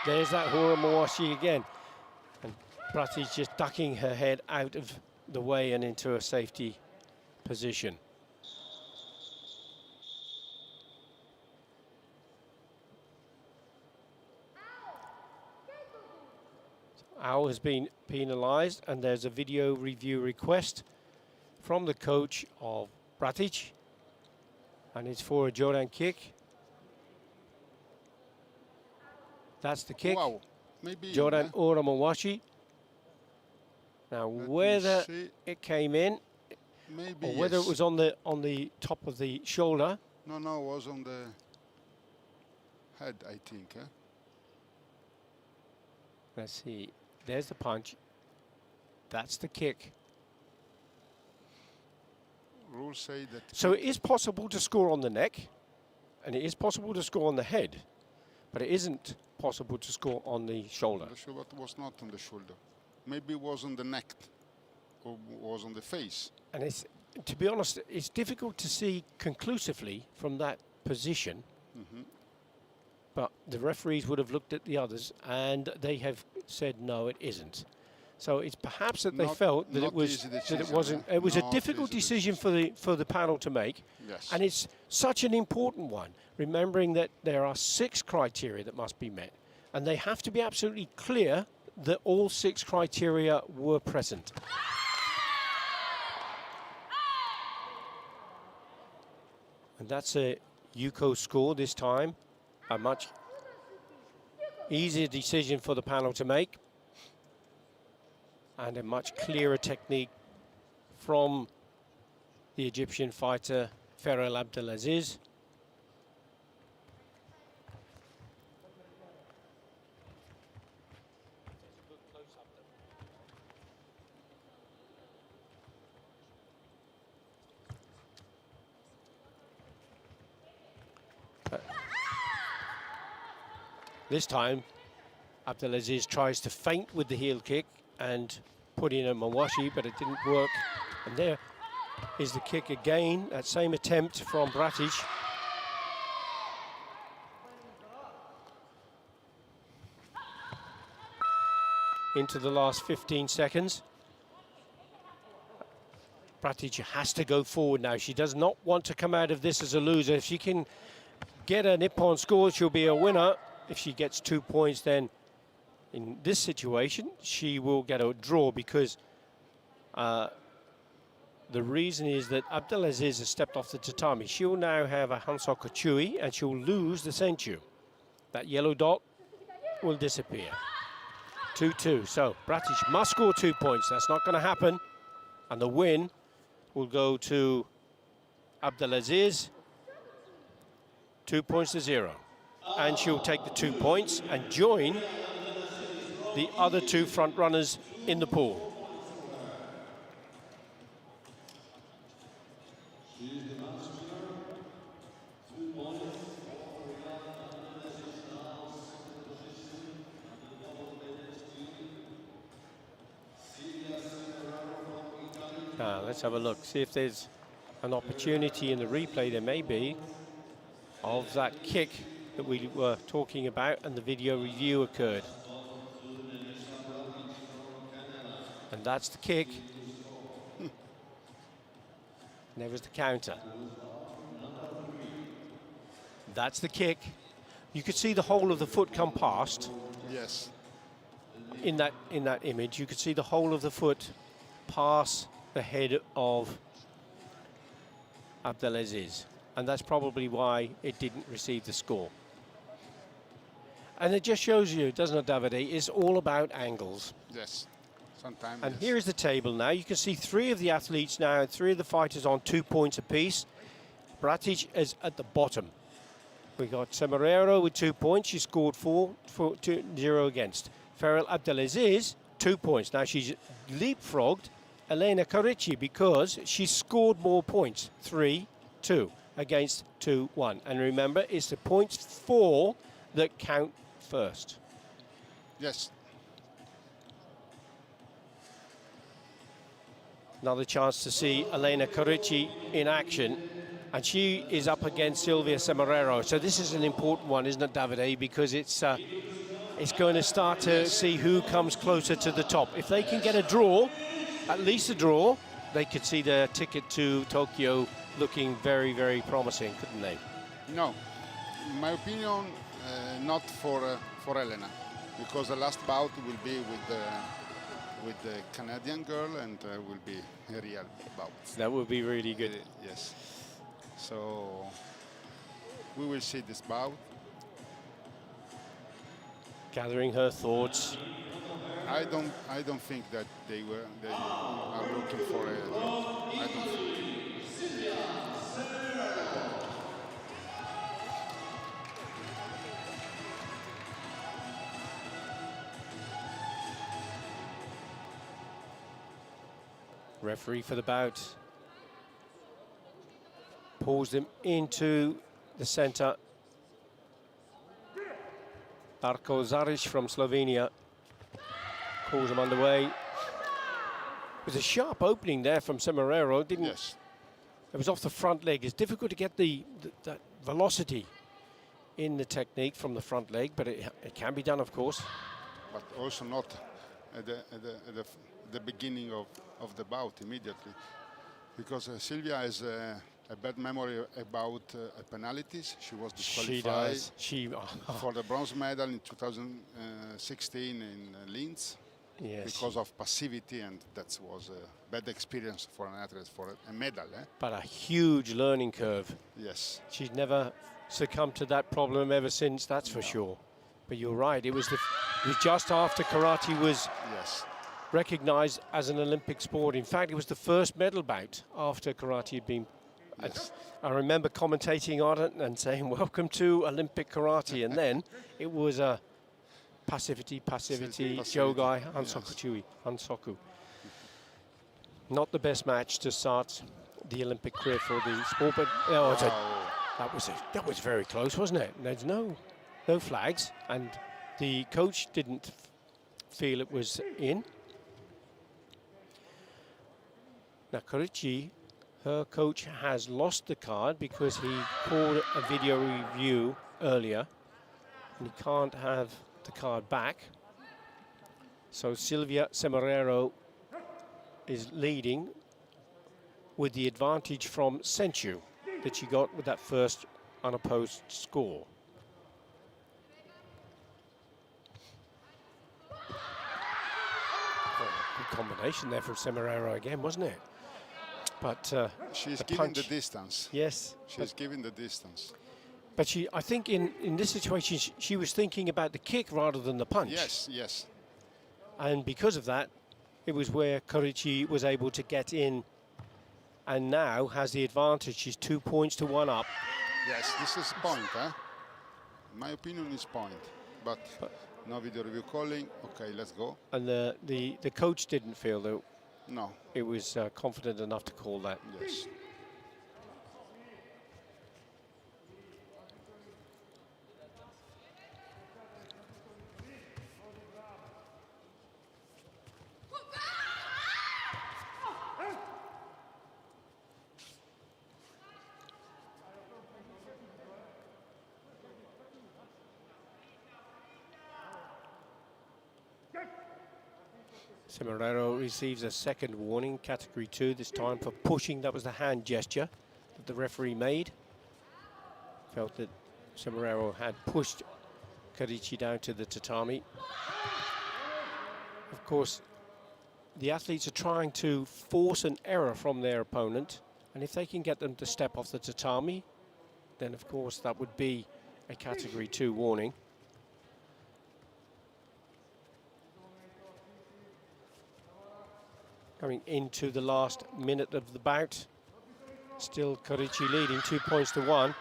There's that Uramewashi again. And Bratic just ducking her head out of the way and into a safety position. Al has been penalised, and there's a video review request from the coach of Bratic, and it's for a Joran kick. That's the kick. Wow. Maybe Joran Uramewashi. Now, Let me whether see. it came in Maybe or whether yes. it was on the top of the shoulder. No, it was on the head, I think. Let's see. There's the punch. That's the kick. Rules say that. So it is possible to score on the neck, and it is possible to score on the head, but it isn't possible to score on the shoulder. The shoulder was not on the shoulder. Maybe it was on the neck, or was on the face. And it's, to be honest, it's difficult to see conclusively from that position. But the referees would have looked at the others, and they have said no, it isn't. So it's perhaps that they felt that it wasn't. It was a difficult decision for the panel to make, Yes. and it's such an important one. Remembering that there are 6 criteria that must be met, and they have to be absolutely clear that all 6 criteria were present. And that's a Yuko score this time. A much easier decision for the panel to make, and a much clearer technique from the Egyptian fighter Ferrell Abdelaziz. This time, Abdelaziz tries to feint with the heel kick and put in a mawashi, but it didn't work. And there is the kick again, that same attempt from Bratic. Into the last 15 seconds. Bratic has to go forward now. She does not want to come out of this as a loser. If she can get a Nippon score, she'll be a winner. If she gets 2 points, then in this situation, she will get a draw, because the reason is that Abdelaziz has stepped off the tatami. She will now have a Hansoku Chui, and she'll lose the Senchu. That yellow dot will disappear. 2-2. So Bratic must score 2 points. That's not going to happen. And the win will go to Abdelaziz. 2 points to 0. And she'll take the 2 points and join the other 2 front runners in the pool. Now let's have a look, see if there's an opportunity in the replay. There may be, of that kick that we were talking about, and the video review occurred. And that's the kick. There was the counter. That's the kick. You could see the whole of the foot come past. Yes. In that image, you could see the whole of the foot pass the head of Abdelaziz. And that's probably why it didn't receive the score. And it just shows you, doesn't it, Davide? It's all about angles. Yes. Sometimes. And yes. here is the table now. You can see 3 of the athletes now, 3 of the fighters on 2 points apiece. Bratic is at the bottom. We got Semerero with 2 points. She scored 4-0 against. Ferrell Abdelaziz, 2 points. Now she's leapfrogged Elena Carici because she scored more points, 3-2 against 2-1. And remember, it's the points 4 that count first. Yes. Another chance to see Elena Carici in action. And she is up against Silvia Semerero. So this is an important one, isn't it, Davide? Because it's going to start to see who comes closer to the top. If they can get a draw, at least a draw, they could see their ticket to Tokyo looking very, very promising, couldn't they? No, in my opinion, not for Elena, because the last bout will be with the Canadian girl, and will be a real bout. That would be really good. Yes. So we will see this bout. gathering her thoughts. I don't think that they are looking for a draw. I don't think. Referee for the bout pulls them into the center. Darko Zaric from Slovenia calls them underway. It was a sharp opening there from Semerero, didn't it? Yes. It was off the front leg. It's difficult to get that velocity in the technique from the front leg, but it can be done, of course. But also not at the beginning of the bout immediately, because Silvia has a bad memory about penalties. She was disqualified for the bronze medal in 2016 in Linz. Yes. Because of passivity, and that was a bad experience for an athlete for a medal. But a huge learning curve. Yes. She's never succumbed to that problem ever since, that's for sure. But you're right, it was just after karate was recognized as an Olympic sport. In fact, it was the first medal bout after karate had been. Yes. I remember commentating on it and saying, welcome to Olympic karate. And then it was a passivity, Jogai, Hansoku. Not the best match to start the Olympic career for the sport, but that was very close, wasn't it? There's no flags, and the coach didn't feel it was in. Now Korichi, her coach, has lost the card because he called a video review earlier, and he can't have the card back. So Silvia Semerero is leading with the advantage from Senchu that she got with that first unopposed score. Good combination there from Semerero again, wasn't it? But she's giving the distance. Yes. She's giving the distance. But I think in this situation, she was thinking about the kick rather than the punch. Yes, yes. And because of that, it was where Korichi was able to get in and now has the advantage. She's 2 points to 1 up. Yes, this is point, huh? In my opinion, is point. But no video review calling. Okay, let's go. And the coach didn't feel that it was confident enough to call that. Yes. Semerero receives a second warning, category 2, this time for pushing. That was the hand gesture that the referee made. Felt that Semerero had pushed Korichi down to the tatami. Of course, the athletes are trying to force an error from their opponent, and if they can get them to step off the tatami, then of course that would be a category 2 warning. Coming into the last minute of the bout, still Korichi leading 2 points to 1.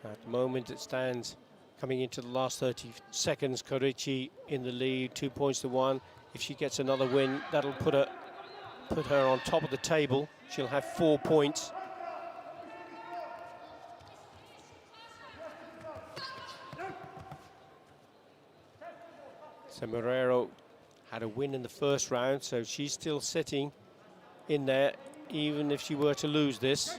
At the moment it stands coming into the last 30 seconds, Korichi in the lead, 2 points to 1. If she gets another win, that'll put her on top of the table. She'll have 4 points. Semerero had a win in the first round, so she's still sitting in there, even if she were to lose this.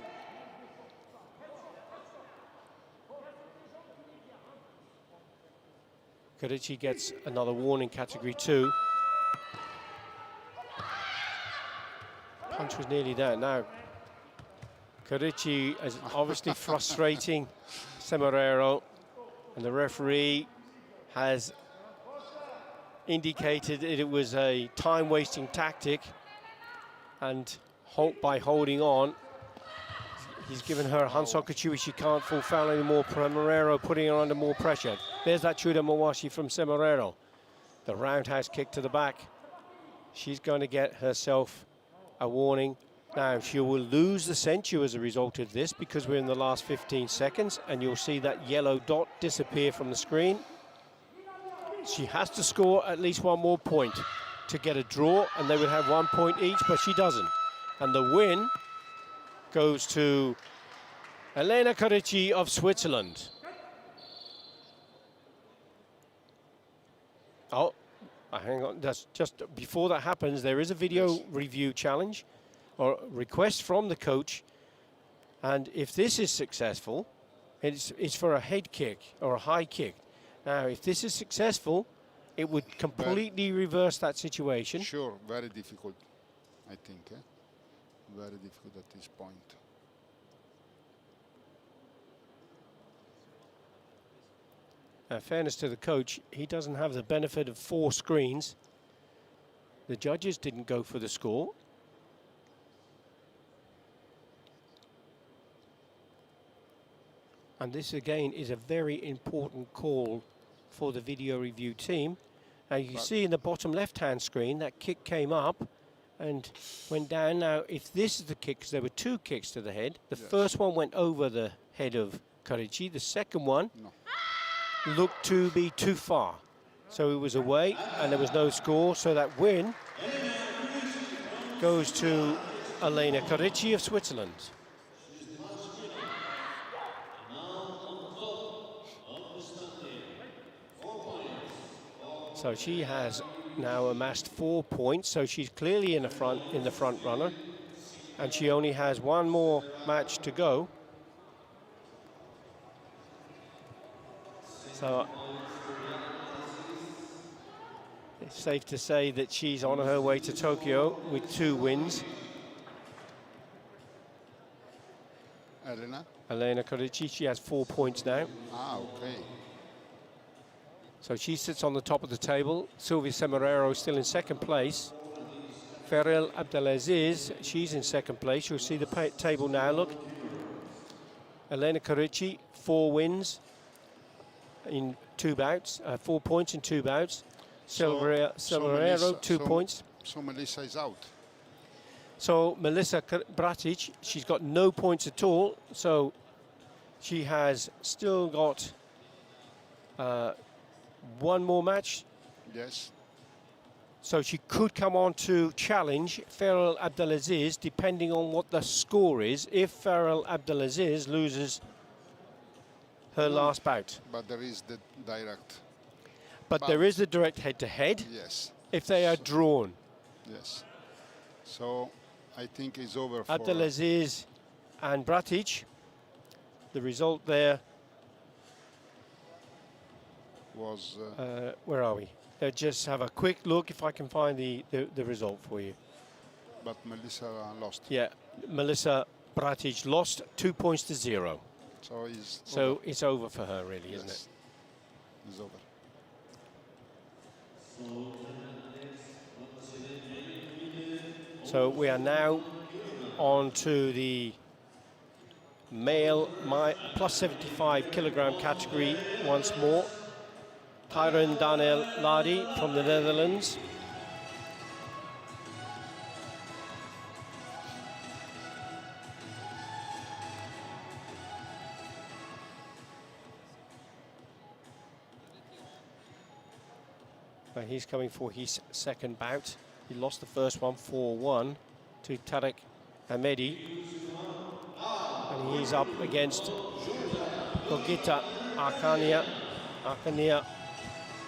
Korichi gets another warning, category 2. Punch was nearly there. Now Karichi is obviously frustrating Semerero, and the referee has indicated that it was a time-wasting tactic, and by holding on, he's given her a Hansokachu. She can't full foul anymore. Semerero putting her under more pressure. There's that Chuda Mawashi from Semerero. The roundhouse kick to the back. She's going to get herself a warning. Now, she will lose the Senchu as a result of this because we're in the last 15 seconds, and you'll see that yellow dot disappear from the screen. She has to score at least one more point to get a draw, and they would have 1 point each, but she doesn't. And the win goes to Elena Karici of Switzerland. Oh, hang on. That's just before that happens, there is a video review challenge or request from the coach. And if this is successful, it's for a head kick or a high kick. Now, if this is successful, it would completely reverse that situation. Sure, very difficult, I think. Very difficult at this point. Fairness to the coach, he doesn't have the benefit of 4 screens. The judges didn't go for the score. And this again is a very important call for the video review team. Now you see in the bottom left-hand screen that kick came up and went down. Now if this is the kick, because there were 2 kicks to the head. The first one went over the head of Karici. The second one looked to be too far. So it was away and there was no score. So that win goes to Elena Karici of Switzerland. So she has now amassed 4 points, so she's clearly in the front runner, and she only has one more match to go. So it's safe to say that she's on her way to Tokyo with 2 wins. Elena Karici, she has 4 points now. Okay. So she sits on the top of the table. Sylvia Semerero still in second place. Ferrell Abdelaziz, she's in second place. You'll see the table now, look. Elena Karici, 4 wins in 2 bouts, 4 points in 2 bouts. Semerero, 2 points. So Melissa is out. So Melissa Bratic, she's got no points at all. So she has still got 1 more match. Yes. So she could come on to challenge Ferrell Abdelaziz depending on what the score is. If Ferrell Abdelaziz loses her last bout. But there is the direct. But there is the direct head-to-head. Yes. If they are drawn. Yes. So I think it's over for Abdelaziz and Bratic. The result there was where are we? Just have a quick look if I can find the result for you. But Melissa lost. Yeah, Melissa Bratic lost 2 points to 0. So it's over for her, really, isn't it? It's over. So we are now on to the male plus 75 kilogram category once more. Tyron Daniel Ladi from the Netherlands. He's coming for his second bout. He lost the first one 4-1 to Tarek Hamedi. And he's up against Gogita Akania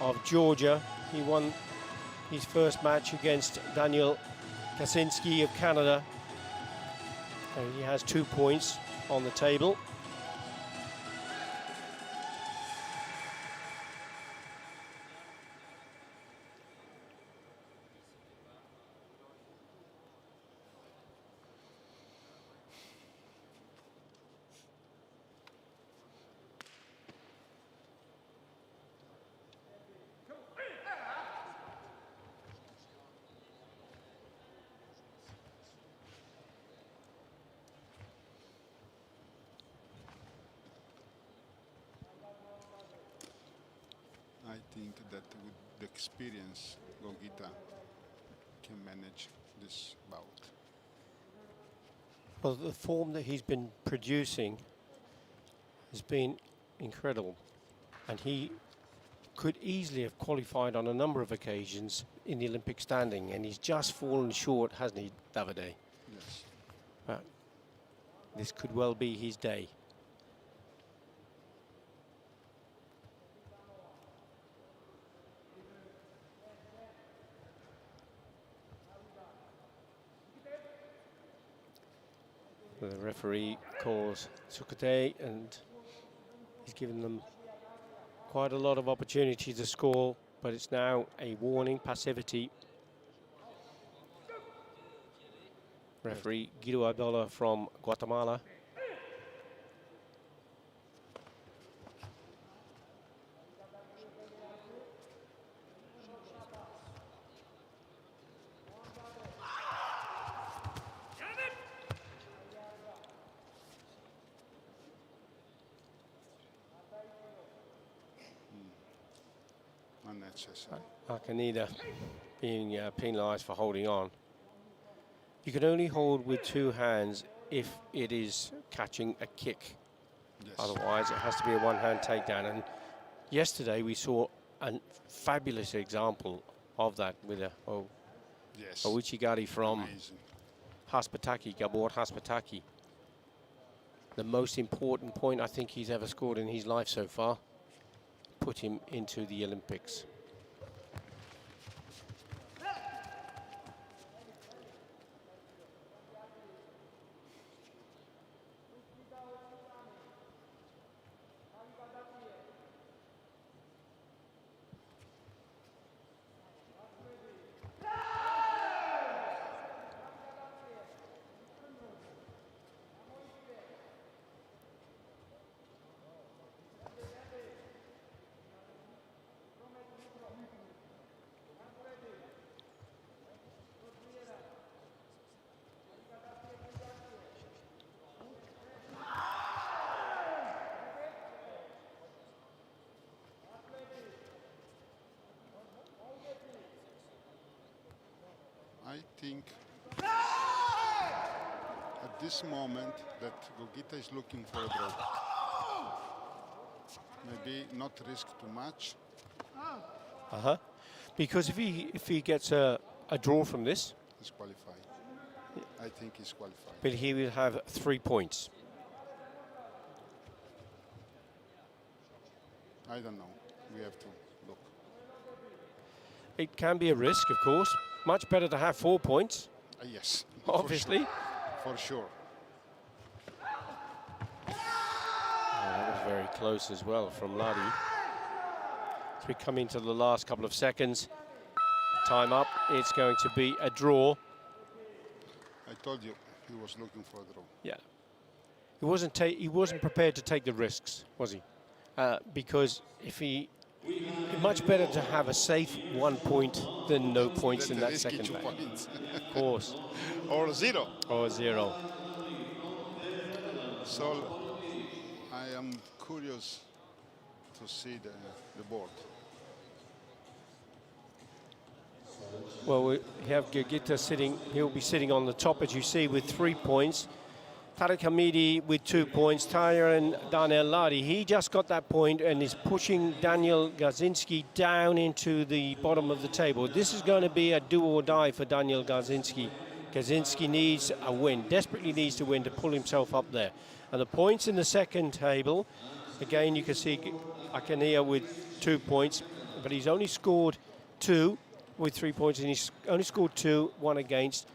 of Georgia. He won his first match against Daniel Kaczynski of Canada. And he has 2 points on the table. think that with the experience, Gogita can manage this bout. Well, the form that he's been producing has been incredible, and he could easily have qualified on a number of occasions in the Olympic standing, and he's just fallen short, hasn't he, Davide? Yes. But this could well be his day. The referee calls Sukate, and he's given them quite a lot of opportunity to score, but it's now a warning, passivity. Referee Guido Abdullah from Guatemala. Unnecessary. Akanida being penalised for holding on. You can only hold with two hands if it is catching a kick. Yes. Otherwise, it has to be a one-hand takedown. And yesterday we saw a fabulous example of that with a Yes. Ouchigari from Amazing. Haspataki, Gabor Haspataki. The most important point I think he's ever scored in his life so far. Put him into the Olympics. I think at this moment that Gogita is looking for a draw. Maybe not risk too much. Because if he gets a draw from this, He's qualified. I think he's qualified. but he will have 3 points. I don't know. We have to look. It can be a risk, of course. Much better to have 4 points, Yes. obviously. For sure. That was very close as well from Ladi. As we come into the last couple of seconds, time up, it's going to be a draw. I told you he was looking for a draw. Yeah. He wasn't prepared to take the risks, was he? Because much better to have a safe 1 point than no points in that Risky second 2 match. points. Of course. Or 0. Or 0. So I am curious to see the board. Well, we have Gogita sitting, he'll be sitting on the top, as you see, with 3 points. Tariq Hamidi with 2 points. Tyre and Daniel Ladi, he just got that point and is pushing Daniel Gazinski down into the bottom of the table. This is going to be a do or die for Daniel Gazinski. Gazinski needs a win, desperately needs to win to pull himself up there. And the points in the second table, again, you can see Akania with 2 points, but he's only scored 2 with 3 points, and he's only scored 2, 1 against.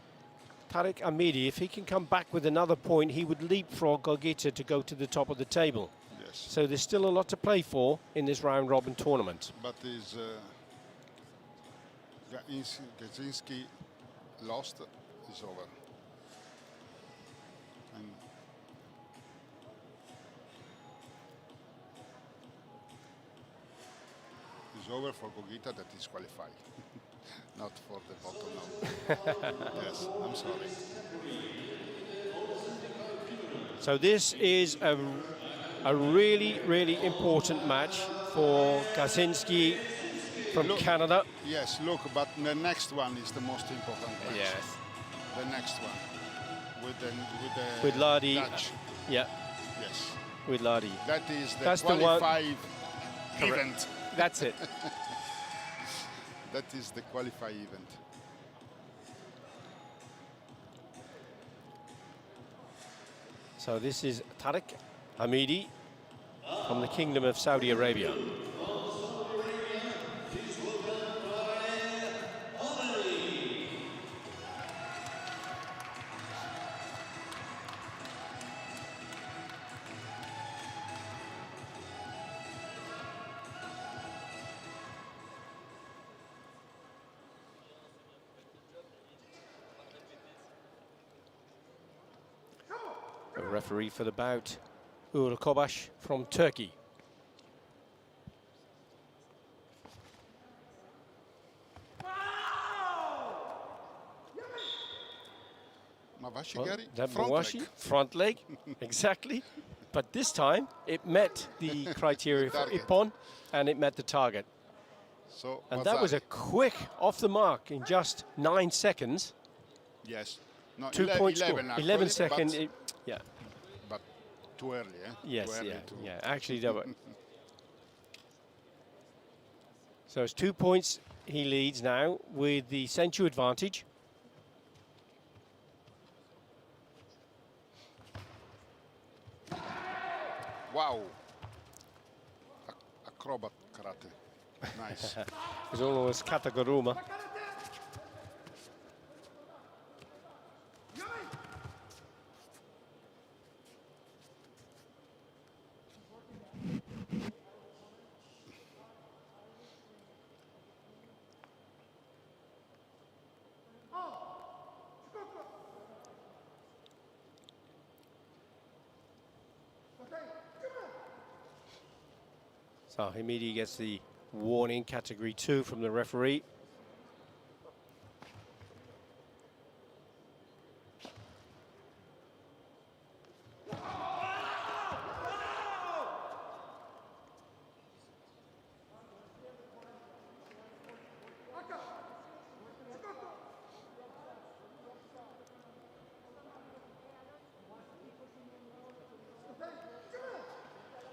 Tariq Hamidi, if he can come back with another point, he would leapfrog Gogita to go to the top of the table. Yes. So there's still a lot to play for in this round-robin tournament. But is Gazinski lost? Is over. And it's over for Gogita, that is qualified. Not for the bottom now. Yes, I'm sorry. So this is a really, really important match for Gazinski from Canada. Yes, look, but the next one is the most important match. Yes. The next one With Lardy. Dutch. Yeah. Yes. With Lardy. That is the That's the one. qualified event. That's it. That is the qualify event. So this is Tariq Hamidi from the Kingdom of Saudi Arabia. The referee for the bout, Uğur Kobaş from Turkey. Mawashigari, That front Mawashi, leg. front leg, exactly. But this time it met the criteria for Target. Ippon and it met the target. So And that was a quick off the mark in just 9 seconds. yes. No, 2 point score. 11 11 actually, second. but, Yeah. but too early, eh? Yes. Too early Yeah. to- Yeah. Actually, that was. So it's 2 points. He leads now with the Senchu advantage. Wow. Acrobat karate. Nice. It's almost Kataguruma. So Hamidi gets the warning, category 2 from the referee.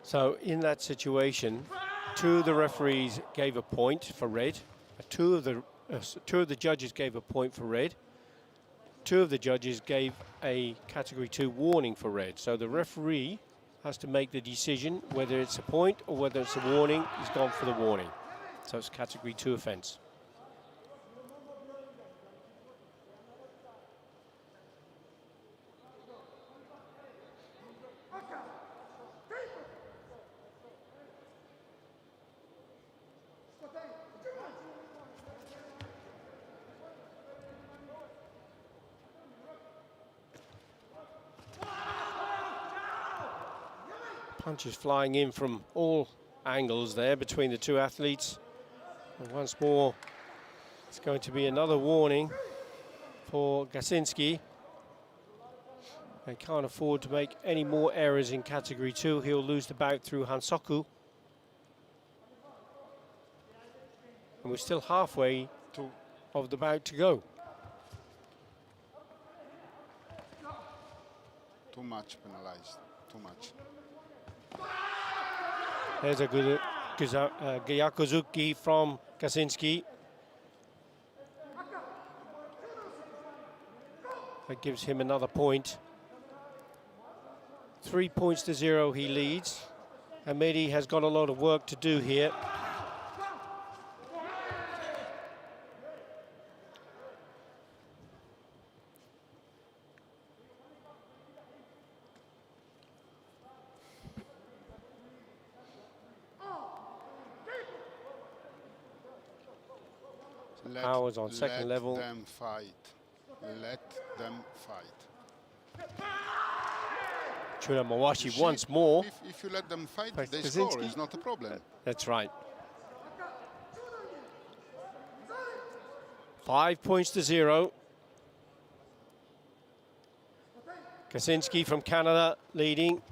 So in that situation, 2 of the referees gave a point for red. Two of the judges gave a point for red. 2 of the judges gave a category 2 warning for red. So the referee has to make the decision whether it's a point or whether it's a warning. He's gone for the warning. So it's category 2 offence. Punches flying in from all angles there between the 2 athletes. And once more, it's going to be another warning for Gasinski. They can't afford to make any more errors in category 2. He'll lose the bout through Hansoku. And we're still halfway of the bout to go. Too much penalized. Too much. There's a good Gyakuzuki from Kaczynski. That gives him another point. 3 points to 0 he leads. Hamidi has got a lot of work to do here. Powers on second level. Let them fight. Let them fight. Chura Mawashi You see, once more. If you let them fight, But they Kaczynski- score. It's not a problem. That's right. 5 points to 0. Kaczynski from Canada leading.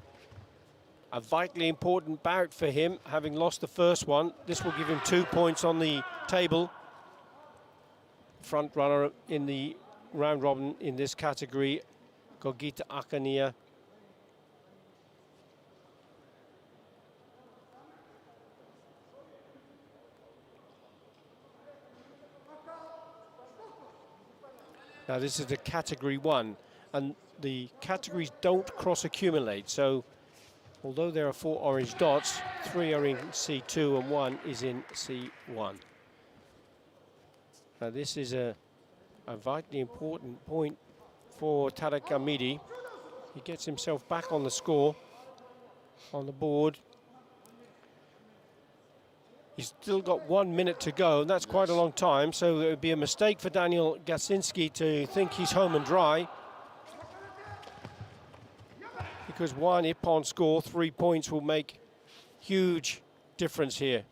a vitally important bout for him, having lost the first one. This will give him 2 points on the table. Front runner in the round robin in this category, Gogita Akania. Now this is the category 1, and the categories don't cross-accumulate, so although there are 4 orange dots, 3 are in C2 and 1 is in C1. Now this is a vitally important point for Tarek Hamidi. He gets himself back on the score, on the board. He's still got 1 minute to go, and that's quite a long time, so it would be a mistake for Daniel Gasinski to think he's home and dry. Because 1 Ippon score, 3 points will make huge difference here.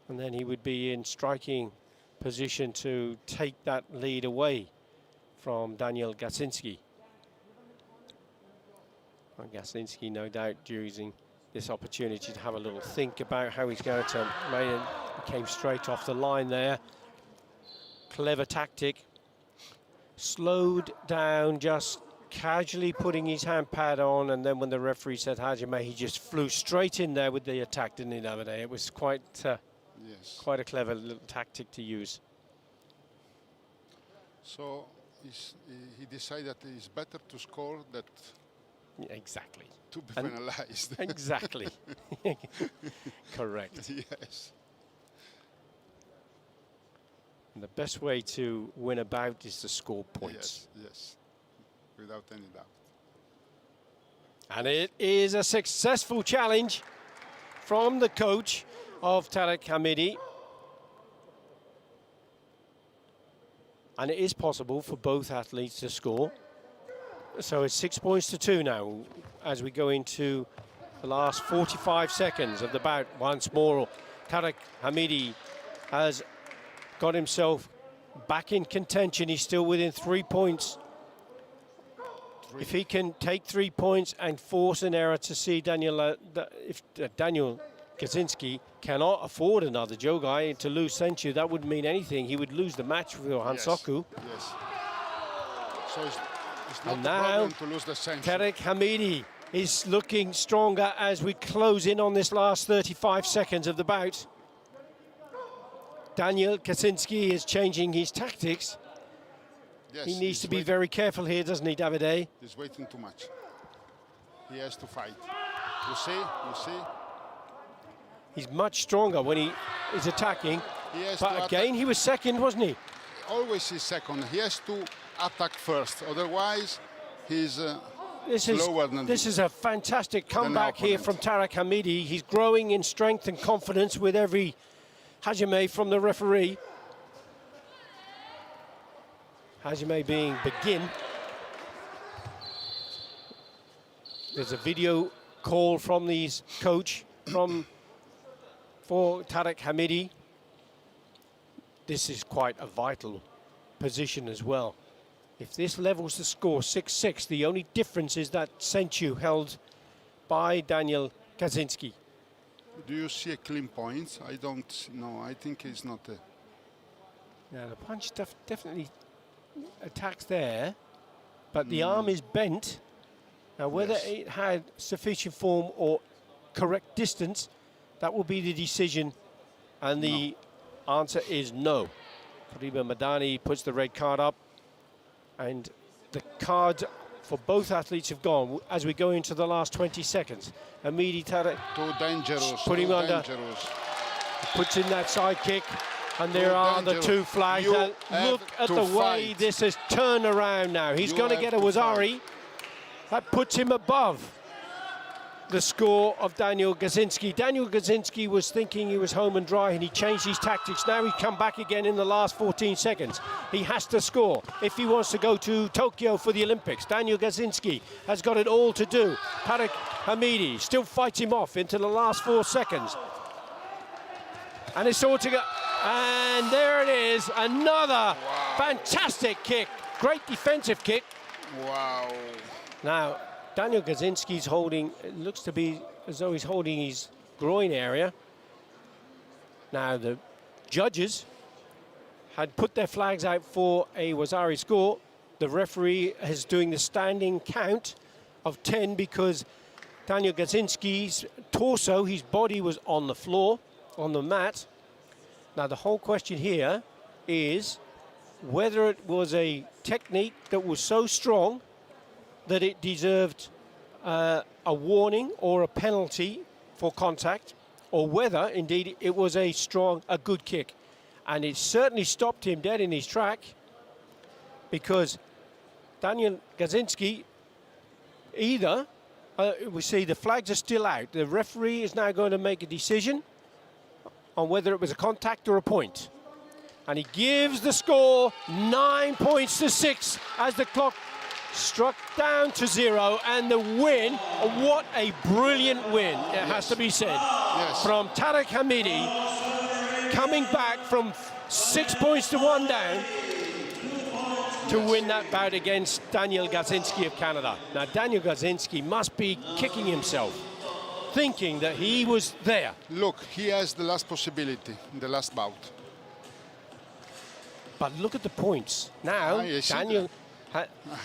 And then he would be in striking position to take that lead away from Daniel Gasinski. And Gasinski, no doubt, using this opportunity to have a little think about how he's going to make it. He came straight off the line there. Clever tactic. Slowed down, just casually putting his hand pad on, and then when the referee said Hajime, he just flew straight in there with the attack, didn't he, Davide? It was quite a clever little tactic to use. So he decided that it's better to score than exactly to be penalized. Exactly. Correct. Yes. And the best way to win a bout is to score points. Yes, yes, without any doubt. And it is a successful challenge from the coach of Tarek Hamidi. And it is possible for both athletes to score. So it's 6 points to 2 now as we go into the last 45 seconds of the bout. Once more, Tarek Hamidi has got himself back in contention. He's still within 3 points. If he can take 3 points and force an error to see Daniel Gasinski cannot afford another Jogai to lose Senchu, that wouldn't mean anything. He would lose the match for Hansoku. Yes. So it's not and the now problem to lose the Senchu. Tarek Hamidi is looking stronger as we close in on this last 35 seconds of the bout. Daniel Gasinski is changing his tactics. Yes, he needs to be very careful here, doesn't he, Davide? He's waiting too much. He has to fight. You see? He's much stronger when he is attacking. But again, he was second, wasn't he? Always he's second. He has to attack first. Otherwise, he's lower than This is a fantastic comeback here from Tarek Hamidi. He's growing in strength and confidence with every Hajime from the referee. Hajime being begin. There's a video call from the coach for Tarek Hamidi. This is quite a vital position as well. If this levels the score 6-6, the only difference is that Senchu held by Daniel Gasinski. Do you see a clean point? I don't know. I think it's not a... Yeah, the punch definitely attacks there, but the arm is bent. Now, whether it had sufficient form or correct distance, that will be the decision, and the answer is no. Fariba Madani puts the red card up, and the cards for both athletes have gone as we go into the last 20 seconds. Hamidi Tarek too dangerous. Put him under. Puts in that side kick, and there are the two flags. Look at the way this has turned around now. He's going to get a Wazari. That puts him above the score of Daniel Gasinski. Daniel Gasinski was thinking he was home and dry, and he changed his tactics. Now he's come back again in the last 14 seconds. He has to score if he wants to go to Tokyo for the Olympics. Daniel Gasinski has got it all to do. Tarek Hamidi still fights him off into the last 4 seconds. And it's all to go. And there it is, another fantastic kick. Great defensive kick. Wow. Now, Daniel Gazinski's holding, it looks to be as though he's holding his groin area. Now the judges had put their flags out for a Wazari score. The referee is doing the standing count of 10 because Daniel Gazinski's torso, his body was on the floor, on the mat. Now the whole question here is whether it was a technique that was so strong that it deserved a warning or a penalty for contact, or whether indeed it was a good kick. And it certainly stopped him dead in his track, because Daniel Gazinski either, we see the flags are still out. The referee is now going to make a decision on whether it was a contact or a point. And he gives the score 9 points to 6 as the clock struck down to 0, and the win, what a brilliant win, it has to be said, from Tariq Hamidi, coming back from 6 points to 1 down to win that bout against Daniel Gazinski of Canada. Now Daniel Gazinski must be kicking himself, thinking that he was there. Look, he has the last possibility in the last bout. But look at the points. Now, Daniel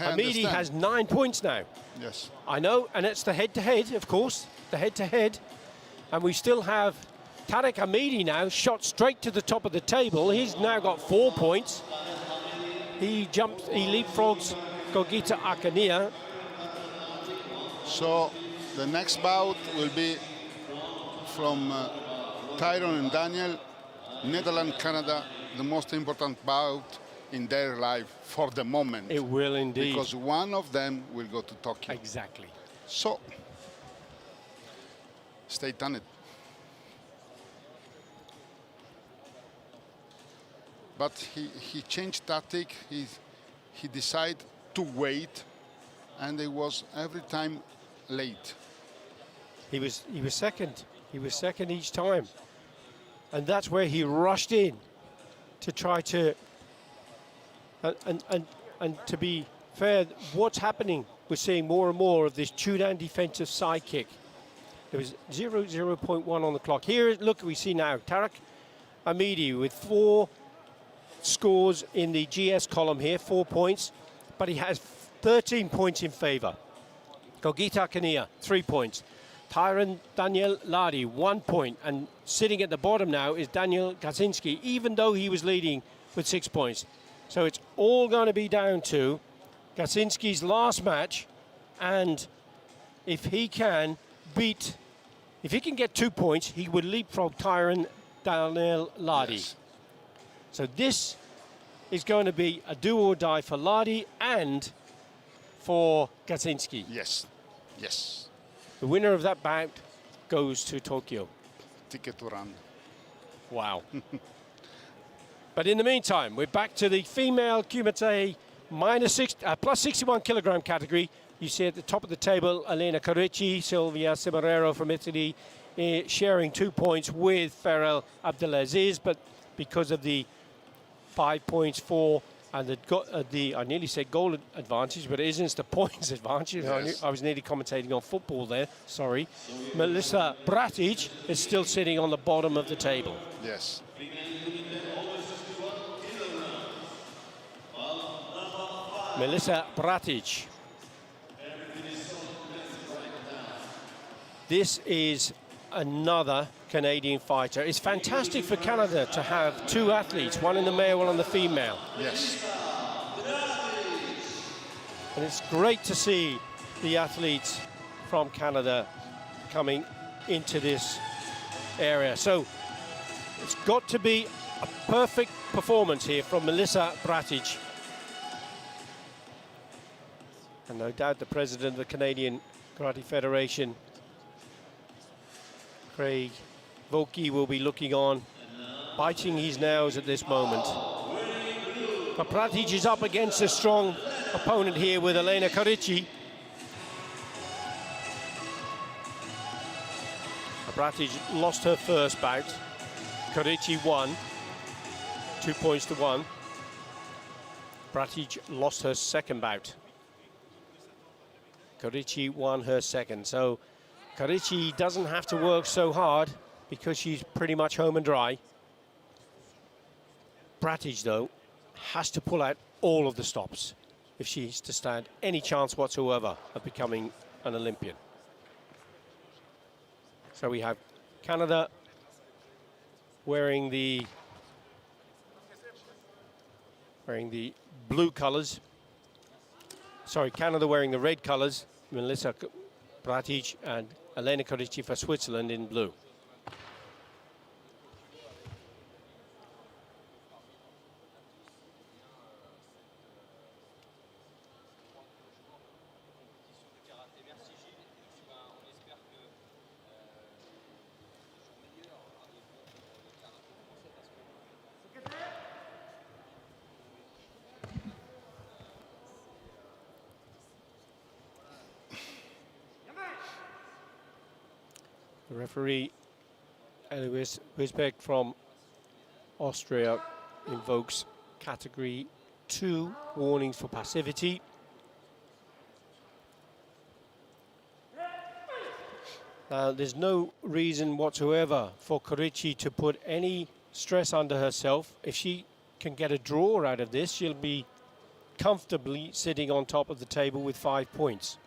Hamidi has 9 points now. Yes. I know, and it's the head-to-head, of course, the head-to-head. And we still have Tariq Hamidi now shot straight to the top of the table. He's now got 4 points. He leapfrogs Gogita Akania. So the next bout will be from Tyrone and Daniel, Netherlands, Canada, the most important bout in their life for the moment. It will indeed. Because one of them will go to Tokyo. Exactly. So, stay tuned. But he changed tactic. He decided to wait, and he was every time late. He was second. He was second each time, and that's where he rushed in to try to. And to be fair, what's happening? We're seeing more and more of this Chudan defensive side kick. There was 0.1 on the clock. Here, look, we see now Tariq Hamidi with 4 scores in the GS column here, 4 points, but he has 13 points in favor. Gogita Kania, 3 points. Tyron Daniel Ladi, 1 point. And sitting at the bottom now is Daniel Gazinski, even though he was leading with 6 points. So it's all going to be down to Gazinski's last match, and if he can get 2 points, he would leapfrog Tyron Daniel Ladi. Yes. So this is going to be a do or die for Ladi and for Gazinski. Yes, yes. The winner of that bout goes to Tokyo. Ticket to run. Wow. But in the meantime, we're back to the female Kumite plus 61 kilogram category. You see at the top of the table, Elena Carici, Silvia Cimarero from Italy, sharing 2 points with Farrell Abdelaziz, but because of the 5 points for and the I nearly said goal advantage, but it isn't, it's the points advantage. Yes. I was nearly commentating on football there, sorry. Melissa Bratic is still sitting on the bottom of the table. Yes. Melissa Bratic. This is another Canadian fighter. It's fantastic for Canada to have 2 athletes, one in the male, one in the female. Yes. And it's great to see the athletes from Canada coming into this area. So it's got to be a perfect performance here from Melissa Bratic. And no doubt the president of the Canadian Karate Federation, Craig Volke, will be looking on, biting his nails at this moment. But Bratic is up against a strong opponent here with Elena Carici. Bratic lost her first bout. Carici won, 2 points to 1. Bratic lost her second bout. Korici won her second. So Korici doesn't have to work so hard because she's pretty much home and dry. Bratic, though, has to pull out all of the stops if she's to stand any chance whatsoever of becoming an Olympian. So we have Canada wearing the blue colors. Sorry, Canada wearing the red colors. Melissa Bratic and Elena Korici for Switzerland in blue. The referee, Eloise Wisbeck from Austria, invokes category 2 warnings for passivity. There's no reason whatsoever for Korici to put any stress under herself. If she can get a draw out of this, she'll be comfortably sitting on top of the table with 5 points.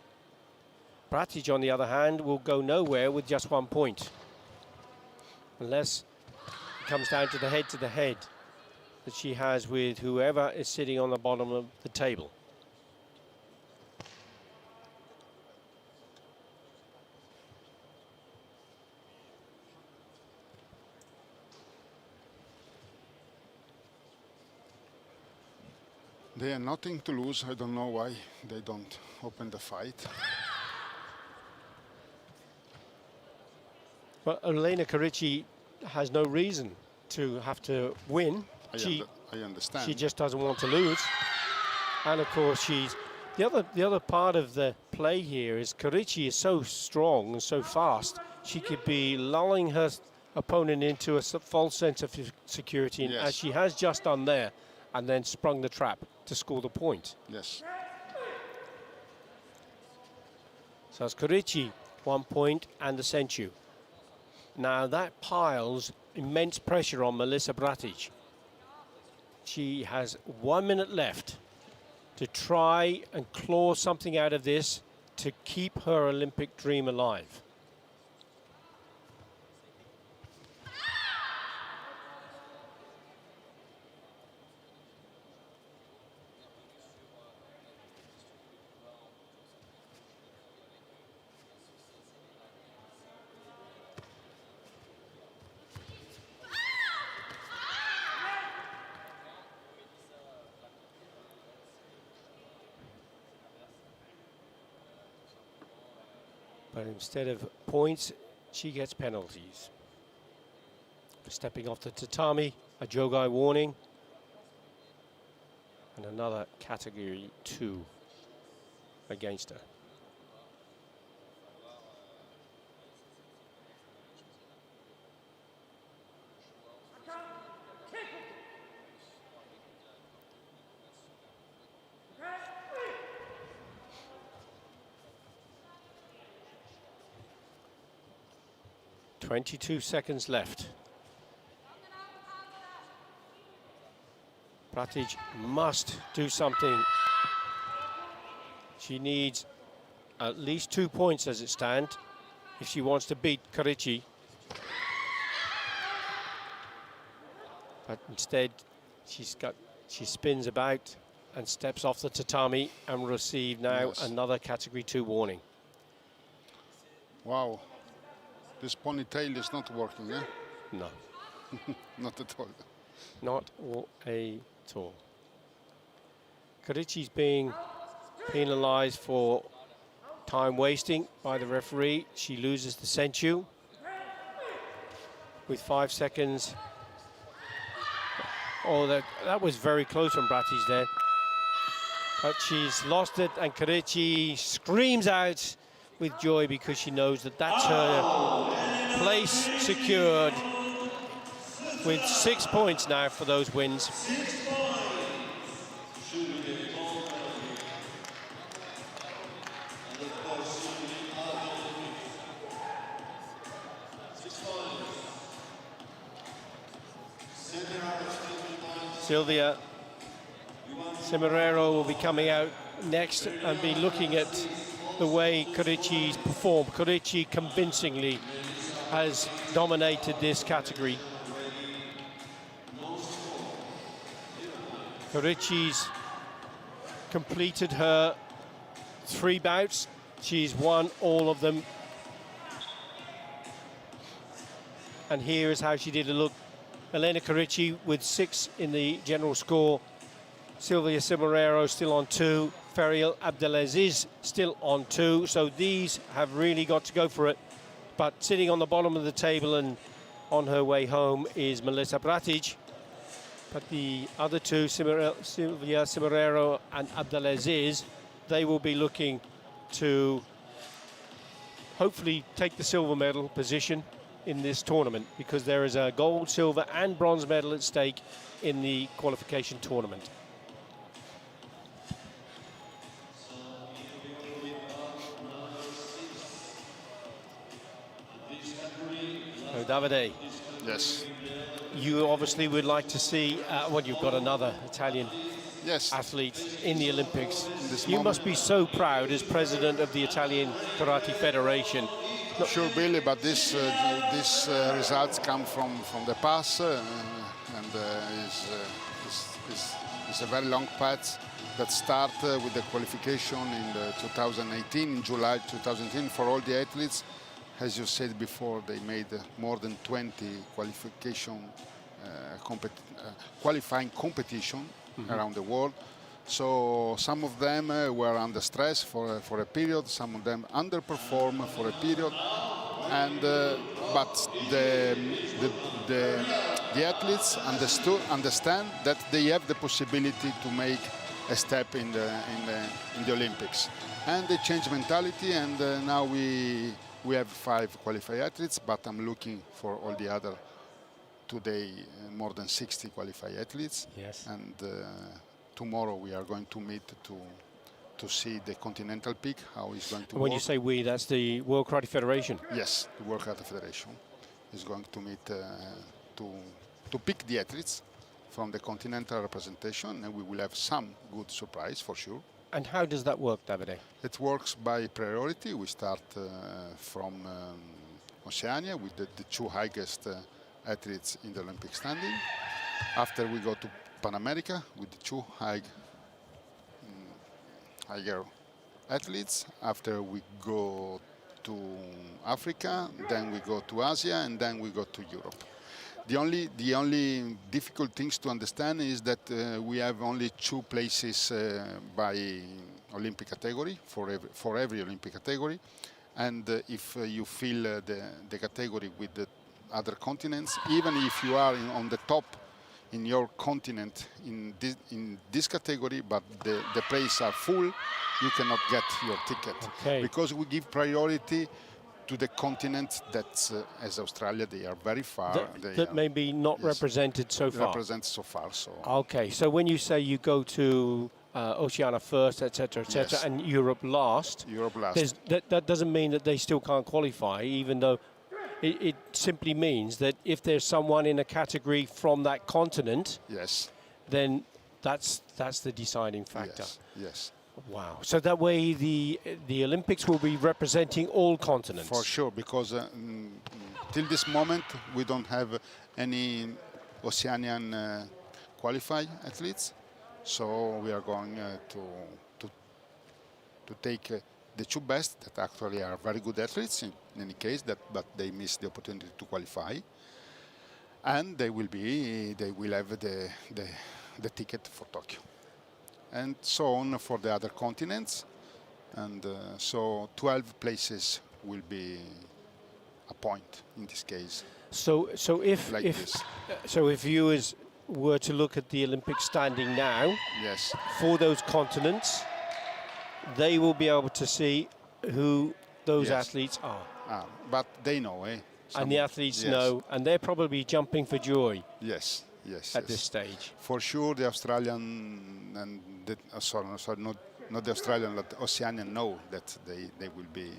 Bratic, on the other hand, will go nowhere with just 1 point. Unless it comes down to the head that she has with whoever is sitting on the bottom of the table. They have nothing to lose. I don't know why they don't open the fight. But Elena Korici has no reason to have to win. I understand. She just doesn't want to lose. And of course, she's the other part of the play here is Korici is so strong and so fast. She could be lulling her opponent into a false sense of security, yes, as she has just done there, and then sprung the trap to score the point. Yes. So it's Korici 1 point and the Senchu. Now that piles immense pressure on Melissa Bratic. She has 1 minute left to try and claw something out of this to keep her Olympic dream alive. But instead of points, she gets penalties. For stepping off the tatami, a Jogai warning, and another category 2 against her. .22 seconds left. Bratic must do something. She needs at least 2 points as it stands if she wants to beat Korici. But instead, she spins about and steps off the tatami and receive now another category 2 warning. Wow. This ponytail is not working, eh? No. Not at all. Not at all. Korici's being penalized for time wasting by the referee. She loses the Senchu with 5 seconds. Oh, that was very close from Bratic there. But she's lost it, and Korici screams out with joy because she knows that that's her place secured with 6 points now for those wins. Silvia Cimarero will be coming out next and be looking at the way Corricci's performed. Corricci convincingly has dominated this category. Corricci's completed her 3 bouts. She's won all of them. And here is how she did it. Look, Elena Corricci with 6 in the general score. Silvia Cimarero still on 2. Ferial Abdelaziz still on 2. So these have really got to go for it. But sitting on the bottom of the table and on her way home is Melissa Bratic. But the other two, Silvia Cimarero and Abdelaziz, they will be looking to hopefully take the silver medal position in this tournament, because there is a gold, silver and bronze medal at stake in the qualification tournament. So Davide, Yes. you obviously would like to see, well, you've got another Italian Yes. athlete in the Olympics. This You moment- must be so proud as president of the Italian Karate Federation. Sure, Billy, but these results come from the past, and is a very long path that start with the qualification in the 2018, in July 2018, for all the athletes. As you said before, they made more than 20 qualifying competition around the world. So some of them were under stress for a period, some of them underperformed for a period, and but the athletes understand that they have the possibility to make a step in the Olympics, and they change mentality. And now we have 5 qualified athletes, but I'm looking for all the other today, more than 60 qualified athletes. Yes. And tomorrow we are going to meet to see the continental peak, how it's going to When work. you say we, that's the World Karate Federation. Yes, the World Karate Federation is going to meet to pick the athletes from the continental representation, and we will have some good surprise for sure. And how does that work, Davide? It works by priority. We start from Oceania with the 2 highest athletes in the Olympic standing. After we go to Pan America with the 2 higher athletes. After we go to Africa, then we go to Asia, and then we go to Europe. The only difficult things to understand is that we have only 2 places by Olympic category for every Olympic category, and if you fill the category with the other continents, even if you are on the top in your continent in this category, but the places are full, you cannot get your ticket. Okay. Because we give priority to the continent that, as Australia, they are very far. That may be not yes, represented so far. represent so far. So Okay, so when you say you go to Oceania first, etc., Yes. and Europe last, Europe last. that doesn't mean that they still can't qualify, even though it simply means that if there's someone in a category from that continent, Yes. then that's the deciding factor. Yes. Yes. Wow. So that way the Olympics will be representing all continents. For sure, because till this moment we don't have any Oceanian qualified athletes, so we are going to take the 2 best that actually are very good athletes in any case, but they miss the opportunity to qualify, and they will have the ticket for Tokyo, and so on for the other continents, and so 12 places will be a point in this case. So if Like this. so if viewers were to look at the Olympic standing now Yes. for those continents, they will be able to see who those Yes. athletes are. But they know, eh? And the athletes yes. know, and they're probably jumping for joy Yes, yes. at yes. this stage. For sure, the Australian and sorry, not the Australian, but the Oceanian know that they will be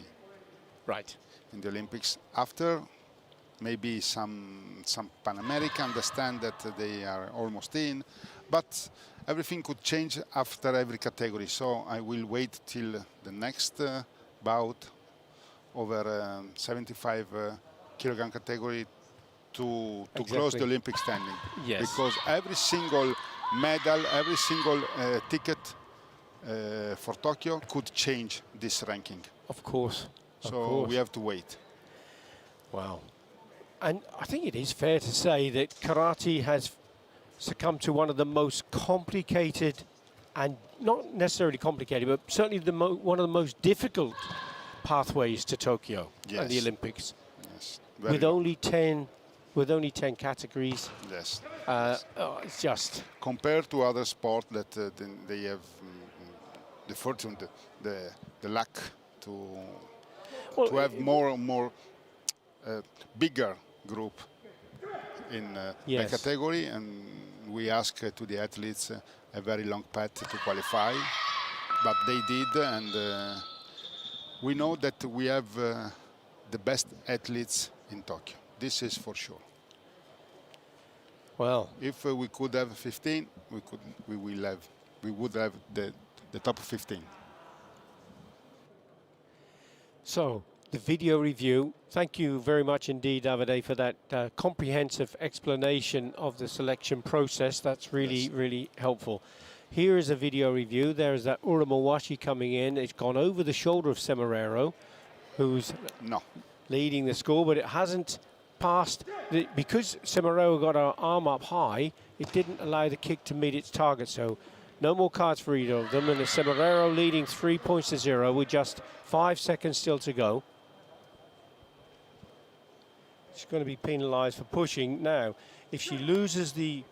Right. in the Olympics. After maybe some Pan American understand that they are almost in, but everything could change after every category. So I will wait till the next bout over 75 kilogram category to close the Olympic standing. Yes. Because every single medal, every single ticket for Tokyo could change this ranking. Of course. So we have to wait. Wow. And I think it is fair to say that karate has succumbed to one of the most complicated, and not necessarily complicated, but certainly one of the most difficult pathways to Tokyo and the Olympics. Yes. With only 10 categories. Yes. It's just compared to other sports that they have the fortune, the luck to have more bigger group in the category, and we ask to the athletes a very long path to qualify, but they did, and we know that we have the best athletes in Tokyo. This is for sure. Well, if we could have 15, we would have the top 15. So the video review. Thank you very much indeed, Davide, for that comprehensive explanation of the selection process. That's really helpful. Here is a video review. There's that Uramewashi coming in. It's gone over the shoulder of Semeraro, who's leading the score, but it hasn't passed. Because Semeraro got her arm up high, it didn't allow the kick to meet its target. So no more cards for either of them. And it's Semeraro leading 3-0 with just 5 seconds still to go. She's going to be penalised for pushing. Now, if she loses the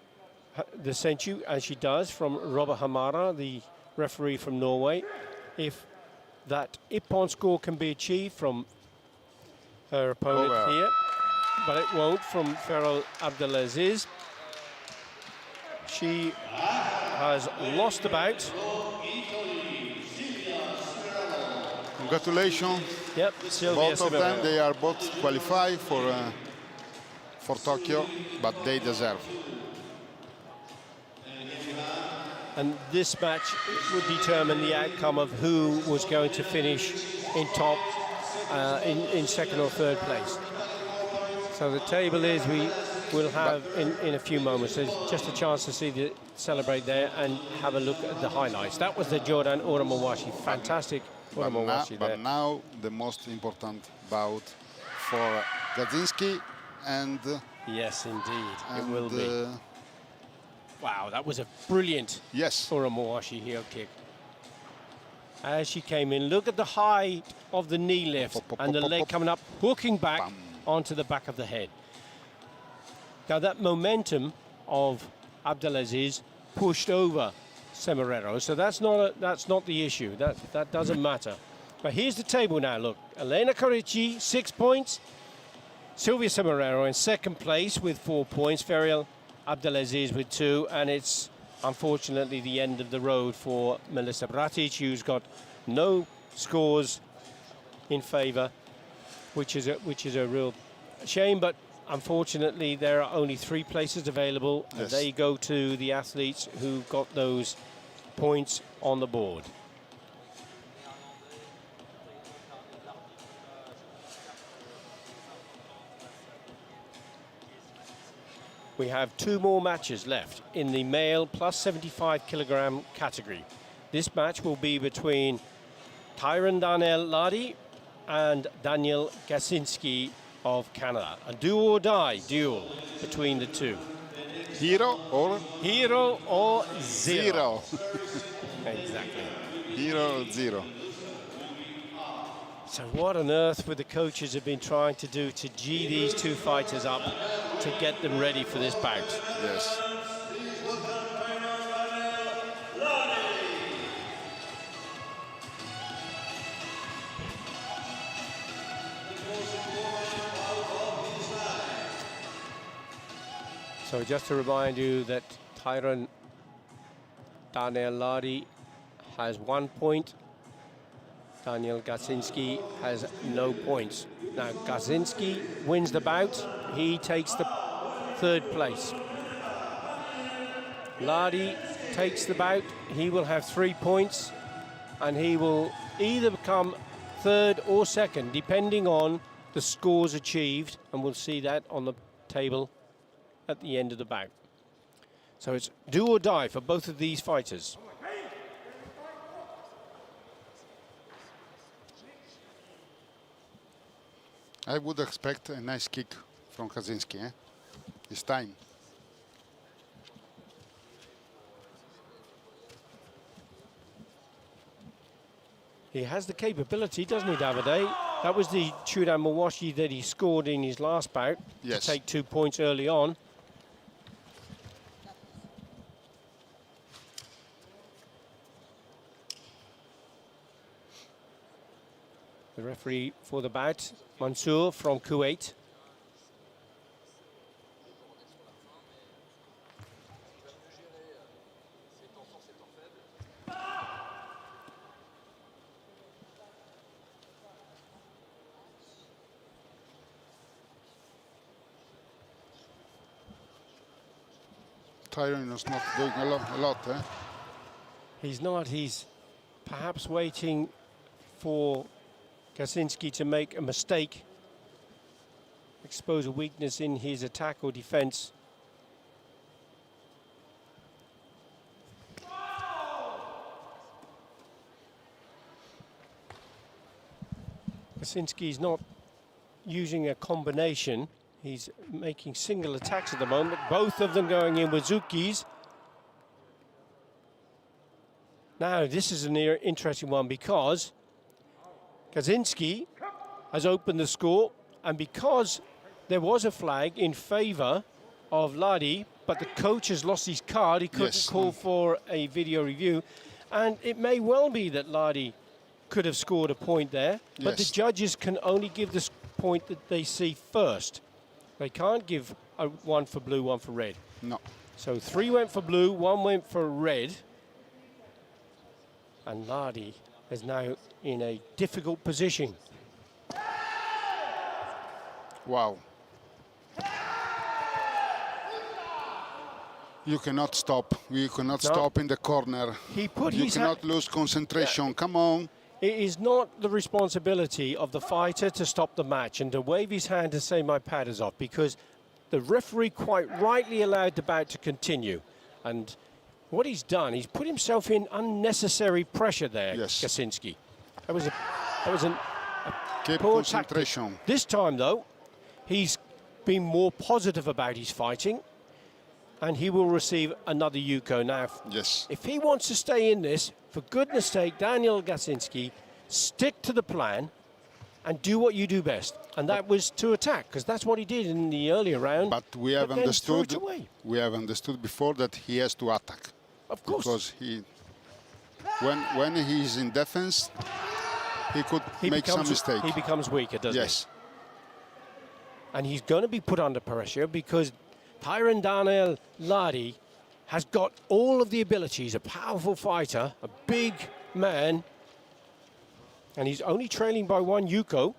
senchu, as she does from Robert Hamara, the referee from Norway, if that Ippon score can be achieved from her opponent here, but it won't from Ferrol Abdelaziz. She has lost the bout. Congratulations. Yep, both of them, they are both qualified for Tokyo, but they deserve. And this match would determine the outcome of who was going to finish in top, in second or third place. So the table is, we will have in a few moments. There's just a chance to celebrate there and have a look at the highlights. That was the Jordan Uramewashi. Fantastic Uramewashi there. But now the most important bout for Gadzinski and... Yes, indeed, it will be. Wow, that was a brilliant Uramewashi heel kick. As she came in, look at the height of the knee lift and the leg coming up, hooking back onto the back of the head. Now that momentum of Abdelaziz pushed over Semeraro, so that's not the issue. That doesn't matter. But here's the table now. Look, Elena Corici 6 points, Silvia Semeraro in second place with 4 points, Ferrol Abdelaziz with 2, and it's unfortunately the end of the road for Melissa Bratic, who's got no scores in favour, which is a real shame. But unfortunately, there are only 3 places available, and they go to the athletes who got those points on the board. We have 2 more matches left in the male plus 75 kilogram category. This match will be between Tyron Darnell Ladi and Daniel Gasinski of Canada. A do or die duel between the two. Hero or zero. Exactly. Hero or zero. So what on earth would the coaches have been trying to do to gee these 2 fighters up to get them ready for this bout? Yes. So just to remind you that Tyron Darnell Ladi has 1 point. Daniel Gasinski has no points. Now, Gasinski wins the bout. He takes the third place. Lardy takes the bout. He will have 3 points, and he will either become third or second, depending on the scores achieved, and we'll see that on the table at the end of the bout. So it's do or die for both of these fighters. I would expect a nice kick from Kaczynski. It's time. He has the capability, doesn't he, Davide? That was the Chudan Mawashi that he scored in his last bout. Yes. To take 2 points early on. The referee for the bout, Mansour from Kuwait. Tyron is not doing a lot. He's not. He's perhaps waiting for Kaczynski to make a mistake, expose a weakness in his attack or defense. Kaczynski's not using a combination. He's making single attacks at the moment, both of them going in with Zukis. Now, this is an interesting one because Kaczynski has opened the score, and because there was a flag in favour of Ladi, but the coach has lost his card, he couldn't call for a video review, and it may well be that Ladi could have scored a point there, but the judges can only give the point that they see first. They can't give one for blue, one for red. No. So 3 went for blue, 1 went for red. And Ladi is now in a difficult position. Wow. You cannot stop. You cannot stop in the corner. He put you cannot lose concentration. Come on. It is not the responsibility of the fighter to stop the match and to wave his hand to say my pad is off, because the referee quite rightly allowed the bout to continue. And what he's done, he's put himself in unnecessary pressure there, Kaczynski. That was a poor concentration. Tactic. This time, though, he's been more positive about his fighting, and he will receive another Yuko. Now, if he wants to stay in this, for goodness sake, Daniel Kaczynski, stick to the plan and do what you do best. And that was to attack, because that's what he did in the earlier round. But we have understood before that he has to attack. Of course. Because when he's in defense, he could make some mistake. He becomes weaker, doesn't he? And he's going to be put under pressure because Tyron Daniel Ladi has got all of the abilities, a powerful fighter, a big man, and he's only trailing by 1 Yuko.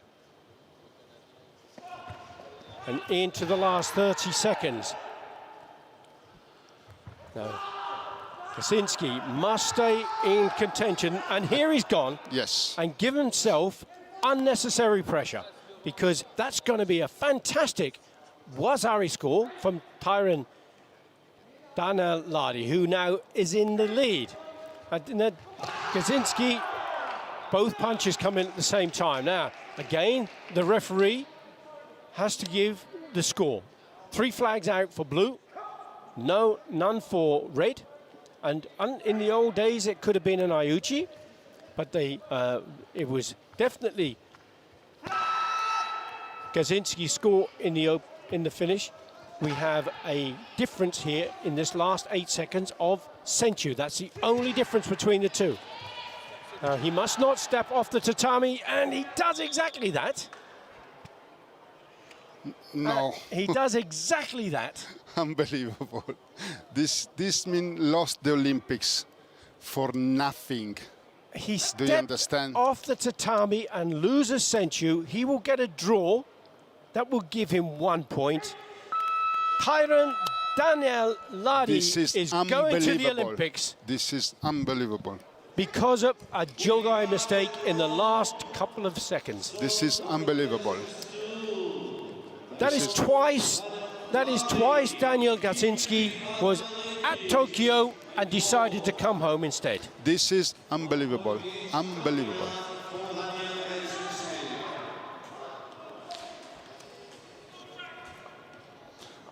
And into the last 30 seconds. Now, Kaczynski must stay in contention, and here he's gone. And give himself unnecessary pressure, because that's going to be a fantastic Wazari score from Tyron Daniel Ladi, who now is in the lead. And Kaczynski, both punches come in at the same time. Now, again, the referee has to give the score. 3 flags out for blue, none for red. And in the old days, it could have been an Iuchi, but it was definitely Kaczynski's score in the finish. We have a difference here in this last 8 seconds of Senchu. That's the only difference between the two. He must not step off the tatami, and he does exactly that. No. He does exactly that. Unbelievable. This means lost the Olympics for nothing. he Do you stepped understand? off the tatami and loses sensu. He will get a draw. That will give him 1 point. Tyron Daniel Ladi This is going to the unbelievable. Olympics This is unbelievable. because of a Jogai mistake in the last couple of seconds. This is unbelievable. That is twice Daniel Gasinski was at Tokyo and decided to come home instead. This is unbelievable. Unbelievable.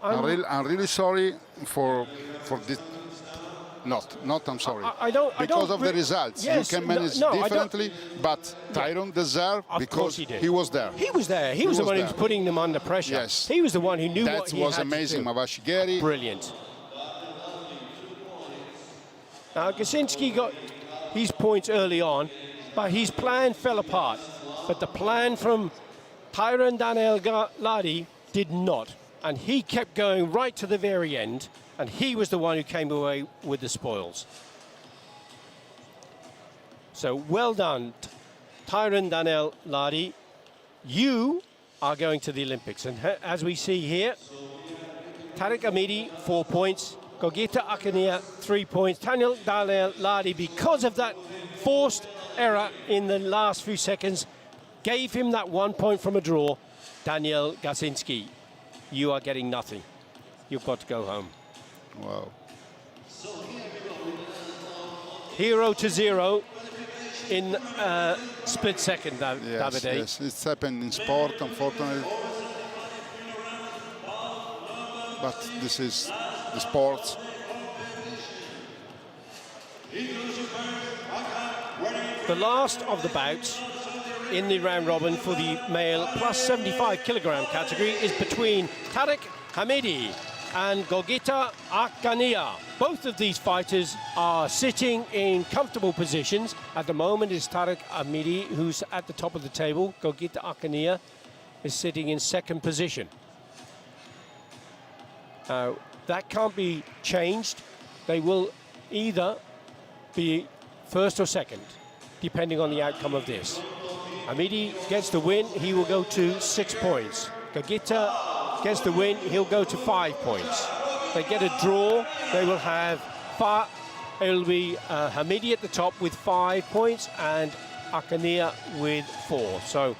I'm really sorry for this. I'm sorry. Because of the results. Yes, you can manage differently, but Tyron deserved because he was there. He was there. He was the one who was putting them under pressure. Yes. He was the one who knew what he had was amazing, to do. Mawashigeri. Brilliant. Now, Gasinski got his points early on, but his plan fell apart. But the plan from Tyron Daniel Ladi did not. And he kept going right to the very end, and he was the one who came away with the spoils. So well done, Tyron Daniel Ladi. You are going to the Olympics. And as we see here, Tariq Amidi, 4 points. Gogita Akania, 3 points. Daniel Daniel Ladi, because of that forced error in the last few seconds, gave him that 1 point from a draw. Daniel Gasinski, you are getting nothing. You've got to go home. Wow. 0-0 in split second, Yes, Davide. yes, it's happened in sport, unfortunately. But this is the sport. The last of the bouts in the round robin for the male plus 75 kilogram category is between Tariq Hamidi and Gogita Akania. Both of these fighters are sitting in comfortable positions. At the moment it's Tariq Hamidi who's at the top of the table. Gogita Akania is sitting in second position. That can't be changed. They will either be first or second, depending on the outcome of this. Hamidi gets the win, he will go to 6 points. Gogita gets the win, he'll go to 5 points. They get a draw, they will have it'll be Hamidi at the top with 5 points and Akania with 4. So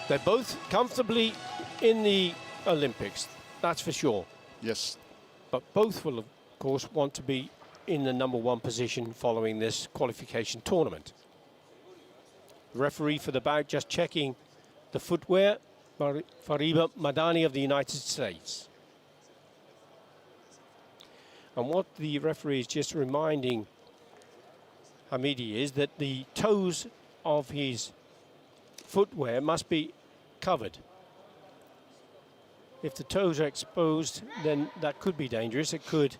they're both comfortably in the Olympics, that's for sure. Yes. But both will, of course, want to be in the #1 position following this qualification tournament. The referee for the bout just checking the footwear, Fariba Madani of the United States. And what the referee is just reminding Hamidi is that the toes of his footwear must be covered. If the toes are exposed, then that could be dangerous. It could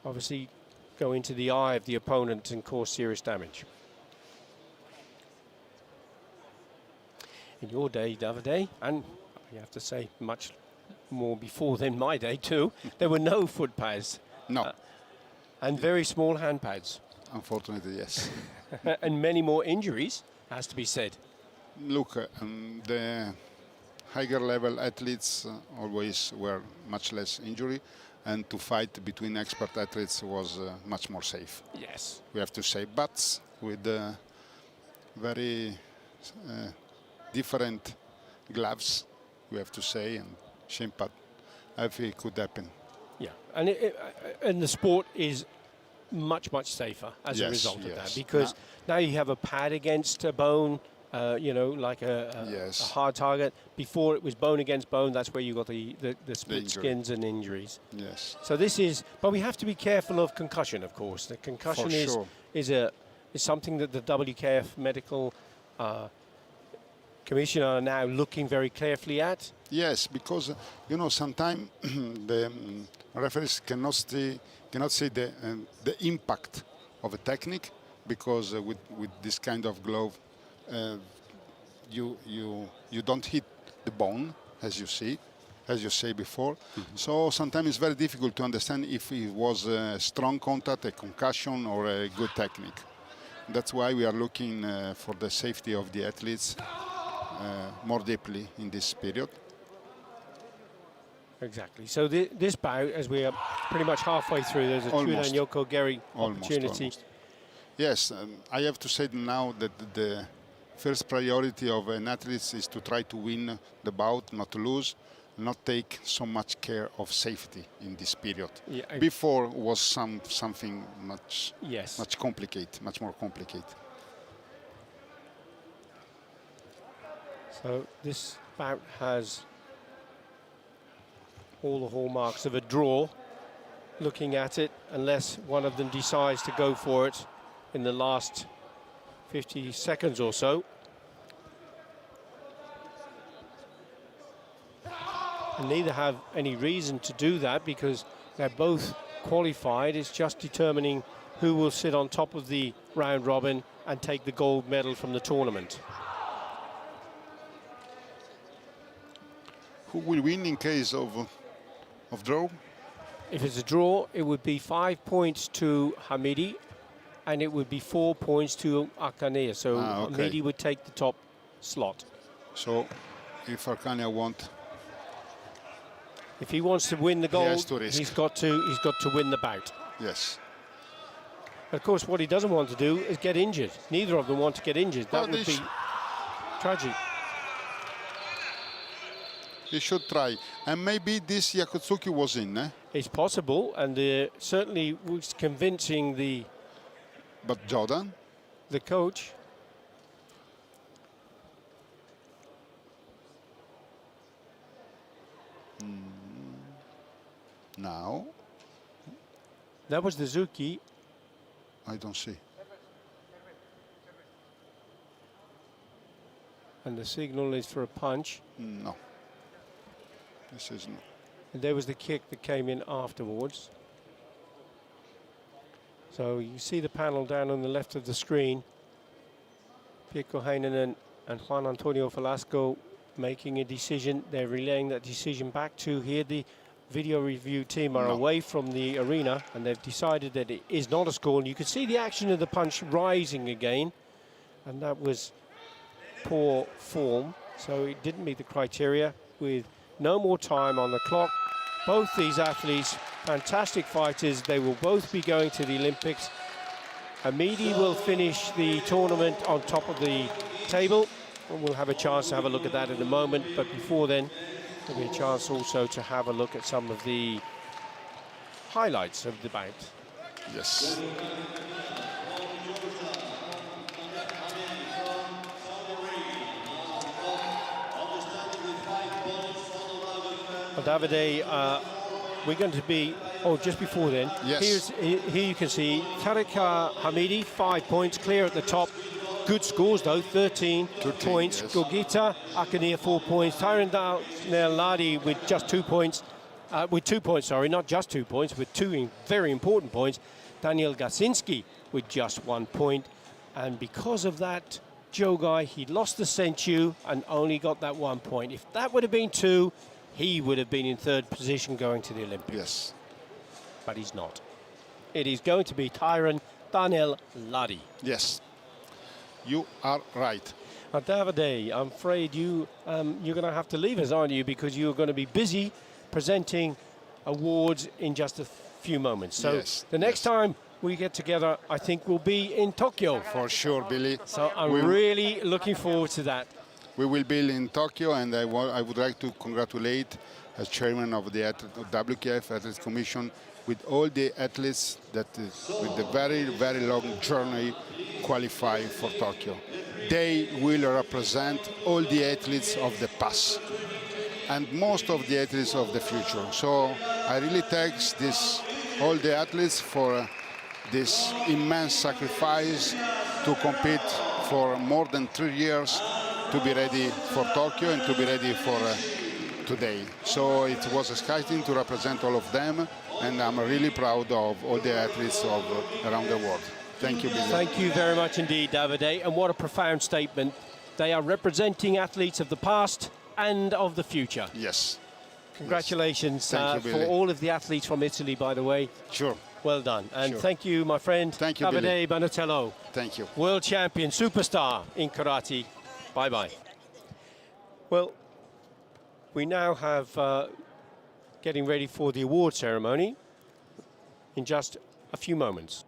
obviously go into the eye of the opponent and cause serious damage. In your day, Davide, and you have to say much more before than my day too, there were no foot pads. No. And very small hand pads. Unfortunately, yes. And many more injuries, has to be said. Look, the higher level athletes always were much less injury, and to fight between expert athletes was much more safe. Yes. We have to say, but with very different gloves, we have to say, and shin pad, I think it could happen. Yeah, and the sport is much safer as a result of that, because now you have a pad against a bone, you know, like a hard target. Before it was bone against bone. That's where you got the split skins and injuries. Yes. So this is, but we have to be careful of concussion, of course. The concussion is something that the WKF medical commission are now looking very carefully at. Yes, because you know sometimes the referees cannot see the impact of a technique, because with this kind of glove you don't hit the bone, as you say before. So sometimes it's very difficult to understand if it was a strong contact, a concussion, or a good technique. That's why we are looking for the safety of the athletes more deeply in this period. Exactly. So this bout, as we are pretty much halfway through, there's a Almost. Chudan Yoko Geri Almost, opportunity. almost. Yes, I have to say now that the first priority of an athlete is to try to win the bout, not to lose, not take so much care of safety in this period. Yeah, Before was something much complicated, much more complicated. So this bout has all the hallmarks of a draw, looking at it, unless one of them decides to go for it in the last 50 seconds or so. And neither have any reason to do that because they're both qualified. It's just determining who will sit on top of the round robin and take the gold medal from the tournament. Who will win in case of draw? If it's a draw, it would be 5 points to Hamidi, and it would be 4 points to Akania. So okay. Hamidi would take the top slot. So if Akania if he wants to win the gold, he's got to win the bout. Yes. Of course, what he doesn't want to do is get injured. Neither of them want to get injured. That would be tragic. He should try. And maybe this Yakutsuki was in, eh? It's possible, and certainly was convincing the... But Jordan? The coach. Now? That was the Zuki. I don't see. And the signal is for a punch. No. This is not. And there was the kick that came in afterwards. So you see the panel down on the left of the screen. Pirkko Heinonen and Juan Antonio Velasco making a decision. They're relaying that decision back to here. The video review team are away from the arena, and they've decided that it is not a score. And you can see the action of the punch rising again, and that was poor form. So it didn't meet the criteria. With no more time on the clock, both these athletes, fantastic fighters. They will both be going to the Olympics. Hamidi will finish the tournament on top of the table, and we'll have a chance to have a look at that in a moment. But before then, there'll be a chance also to have a look at some of the highlights of the bout. Yes. Well, Davide, we're going to be, just before then, yes. Here you can see Tariq Hamidi, 5 points, clear at the top. Good scores though, 13 points. Yes. Gogita Akania, 4 points. Tyron Ladi with just 2 points. With 2 points, sorry, not just 2 points, with two very important points. Daniel Gasinski with just 1 point. And because of that, Joe Guy, he lost the Senchu and only got that 1 point. If that would have been 2, he would have been in third position going to the Olympics. Yes. But he's not. It is going to be Tyron Daniel Ladi. Yes. You are right. Davide, I'm afraid you're going to have to leave us, aren't you? Because you're going to be busy presenting awards in just a few moments. So the next time we get together, I think we'll be in Tokyo. For sure, Billy. So I'm really looking forward to that. We will be in Tokyo, and I would like to congratulate, as chairman of the WKF Athletes Commission, with all the athletes that with the very, very long journey qualify for Tokyo. They will represent all the athletes of the past and most of the athletes of the future. So I really thank all the athletes for this immense sacrifice to compete for more than 3 years to be ready for Tokyo and to be ready for today. So it was exciting to represent all of them, and I'm really proud of all the athletes around the world. Thank you, Billy. Thank you very much indeed, Davide, and what a profound statement. They are representing athletes of the past and of the future. Yes. Congratulations Thank you, for all of the athletes from Italy, by the way. Sure. Well done. And Sure. thank you, my friend. Thank you, Davide Bonatello, Thank you. world champion, superstar in karate. Bye-bye. Well, we now have getting ready for the award ceremony in just a few moments.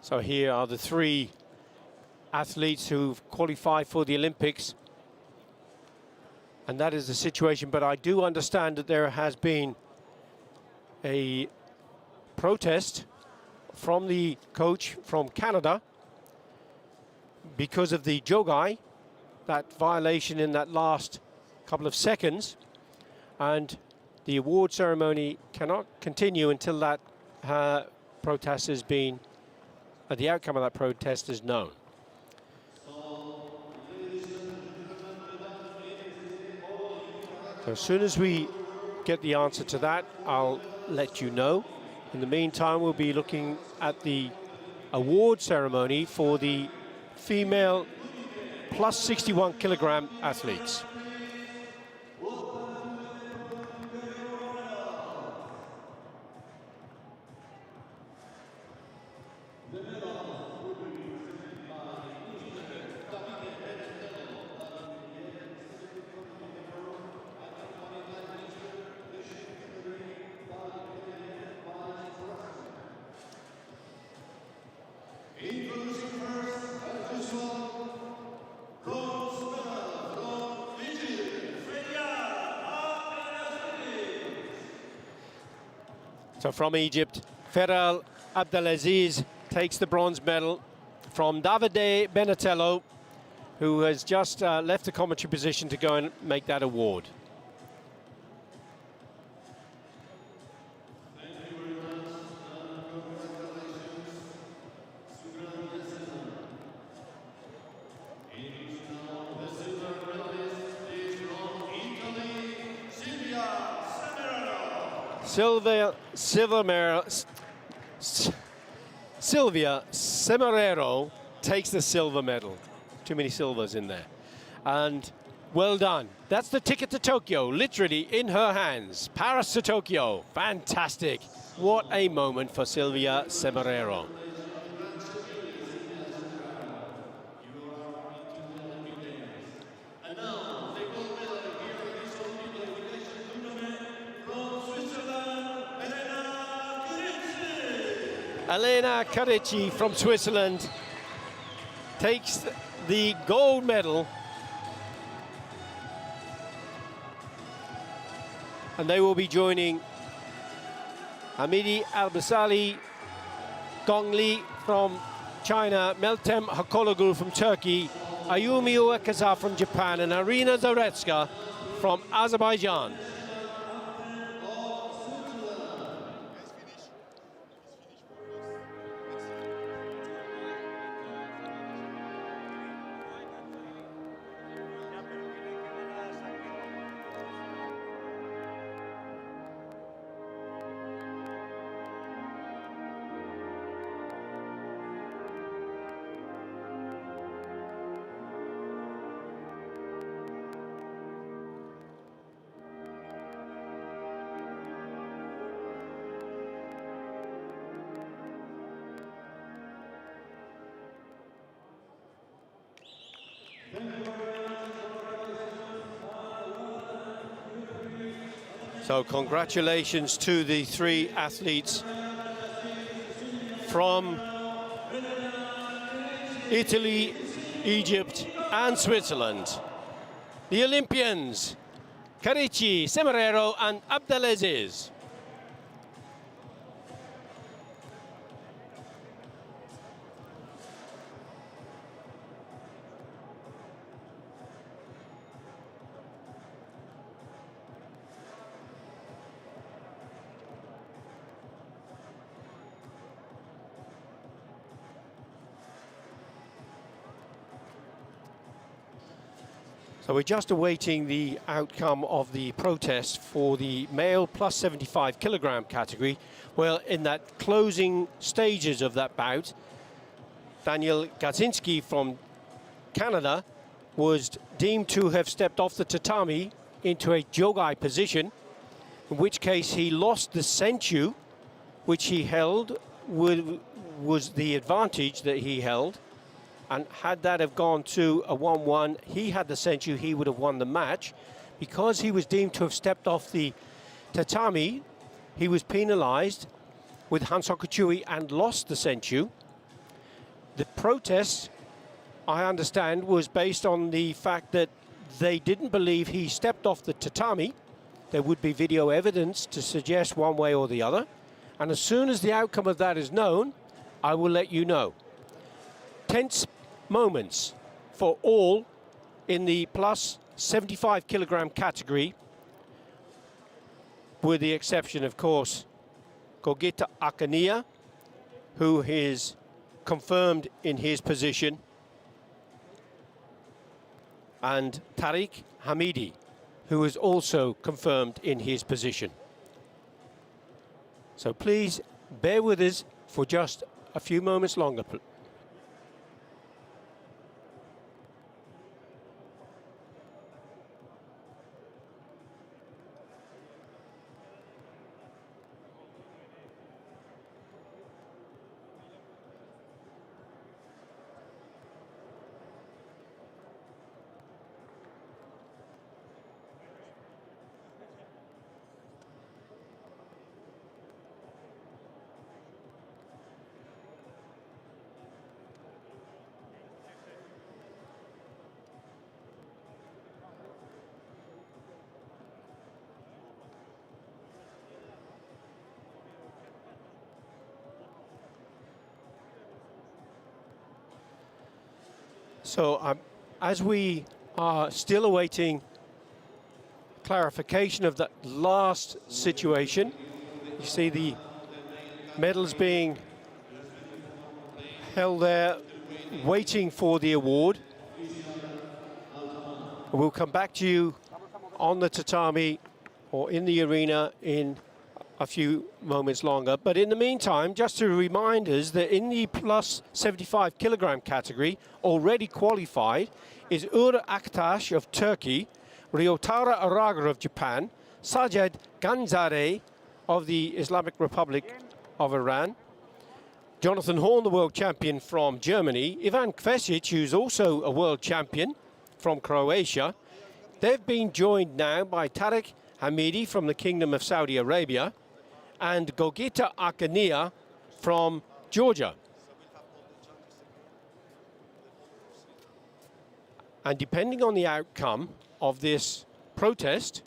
So here are the three athletes who've qualified for the Olympics. And that is the situation, but I do understand that there has been a protest from the coach from Canada because of the jogai, that violation in that last couple of seconds. And the award ceremony cannot continue until that protest has been the outcome of that protest is known. So as soon as we get the answer to that, I'll let you know. In the meantime, we'll be looking at the award ceremony for the female plus 61 kilogram athletes. So from Egypt, Feral Abdelaziz takes the bronze medal from Davide Bonatello, who has just left the commentary position to go and make that award. Silvia Semerero takes the silver medal. Too many silvers in there. And well done. That's the ticket to Tokyo, literally in her hands. Paris to Tokyo. Fantastic. What a moment for Silvia Semerero. Elena Carici from Switzerland takes the gold medal. And they will be joining Hamidi Albasali, Gongli from China, Meltem Hakologlu from Turkey, Ayumi Uekaza from Japan, and Arina Zaretska from Azerbaijan. So congratulations to the three athletes from Italy, Egypt and Switzerland. The Olympians Karichi, Semerero and Abdelaziz. So we're just awaiting the outcome of the protest for the male plus 75 kilogram category. Well, in that closing stages of that bout, Daniel Gazinski from Canada was deemed to have stepped off the tatami into a jogai position, in which case he lost the senchu, which he held, was the advantage that he held. And had that have gone to a 1-1, he had the senchu, he would have won the match. Because he was deemed to have stepped off the tatami, he was penalised with Hansoku Chui and lost the senchu. The protest, I understand, was based on the fact that they didn't believe he stepped off the tatami. There would be video evidence to suggest one way or the other. And as soon as the outcome of that is known, I will let you know. Tense moments for all in the plus 75 kilogram category, with the exception, of course, Gogeta Akania, who is confirmed in his position, and Tariq Hamidi, who is also confirmed in his position. So please bear with us for just a few moments longer. So as we are still awaiting clarification of that last situation, you see the medals being held there, waiting for the award. We'll come back to you on the tatami or in the arena in a few moments longer. But in the meantime, just to remind us that in the plus 75 kilogram category, already qualified, is Uğur Aktaş of Turkey, Ryotaro Araga of Japan, Sajed Ganzadeh of the Islamic Republic of Iran, Jonathan Horn, the world champion from Germany, Ivan Kvesic, who's also a world champion from Croatia. They've been joined now by Tariq Hamidi from the Kingdom of Saudi Arabia and Gogeta Akania from Georgia. And depending on the outcome of this protest,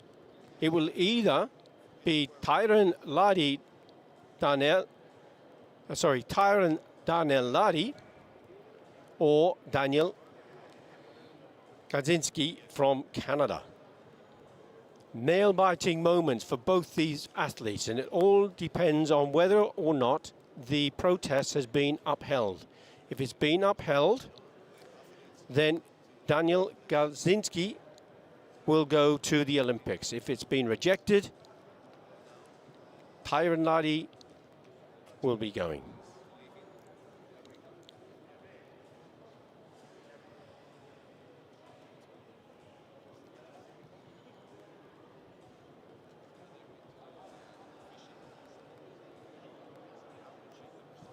it will either be Tyron Darnell Ladi or Daniel Gazinski from Canada. Nail-biting moments for both these athletes, and it all depends on whether or not the protest has been upheld. If it's been upheld, then Daniel Gazinski will go to the Olympics. If it's been rejected, Tyron Ladi will be going.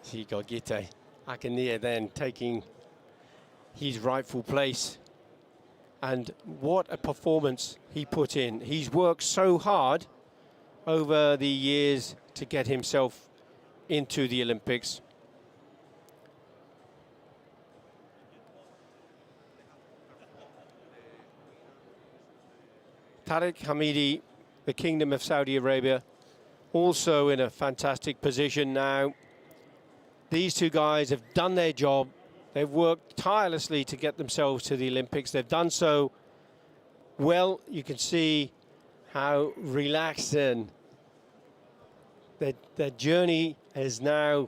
See Gogeta Akania then taking his rightful place. And what a performance he put in. He's worked so hard over the years to get himself into the Olympics. Tariq Hamidi, the Kingdom of Saudi Arabia, also in a fantastic position now. These two guys have done their job. They've worked tirelessly to get themselves to the Olympics. They've done so well. You can see how relaxed and their journey is now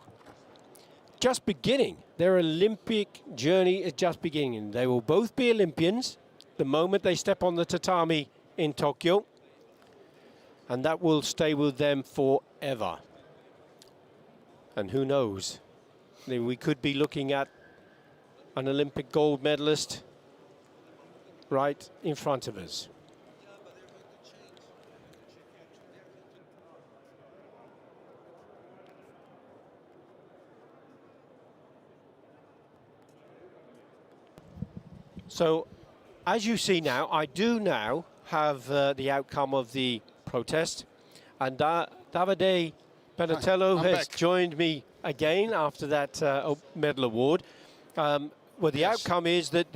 just beginning. Their Olympic journey is just beginning. They will both be Olympians the moment they step on the tatami in Tokyo, and that will stay with them forever. And who knows, we could be looking at an Olympic gold medalist right in front of us. So, as you see now, I do now have the outcome of the protest, and Davide Benatello has joined me again after that medal award. Well, the outcome is that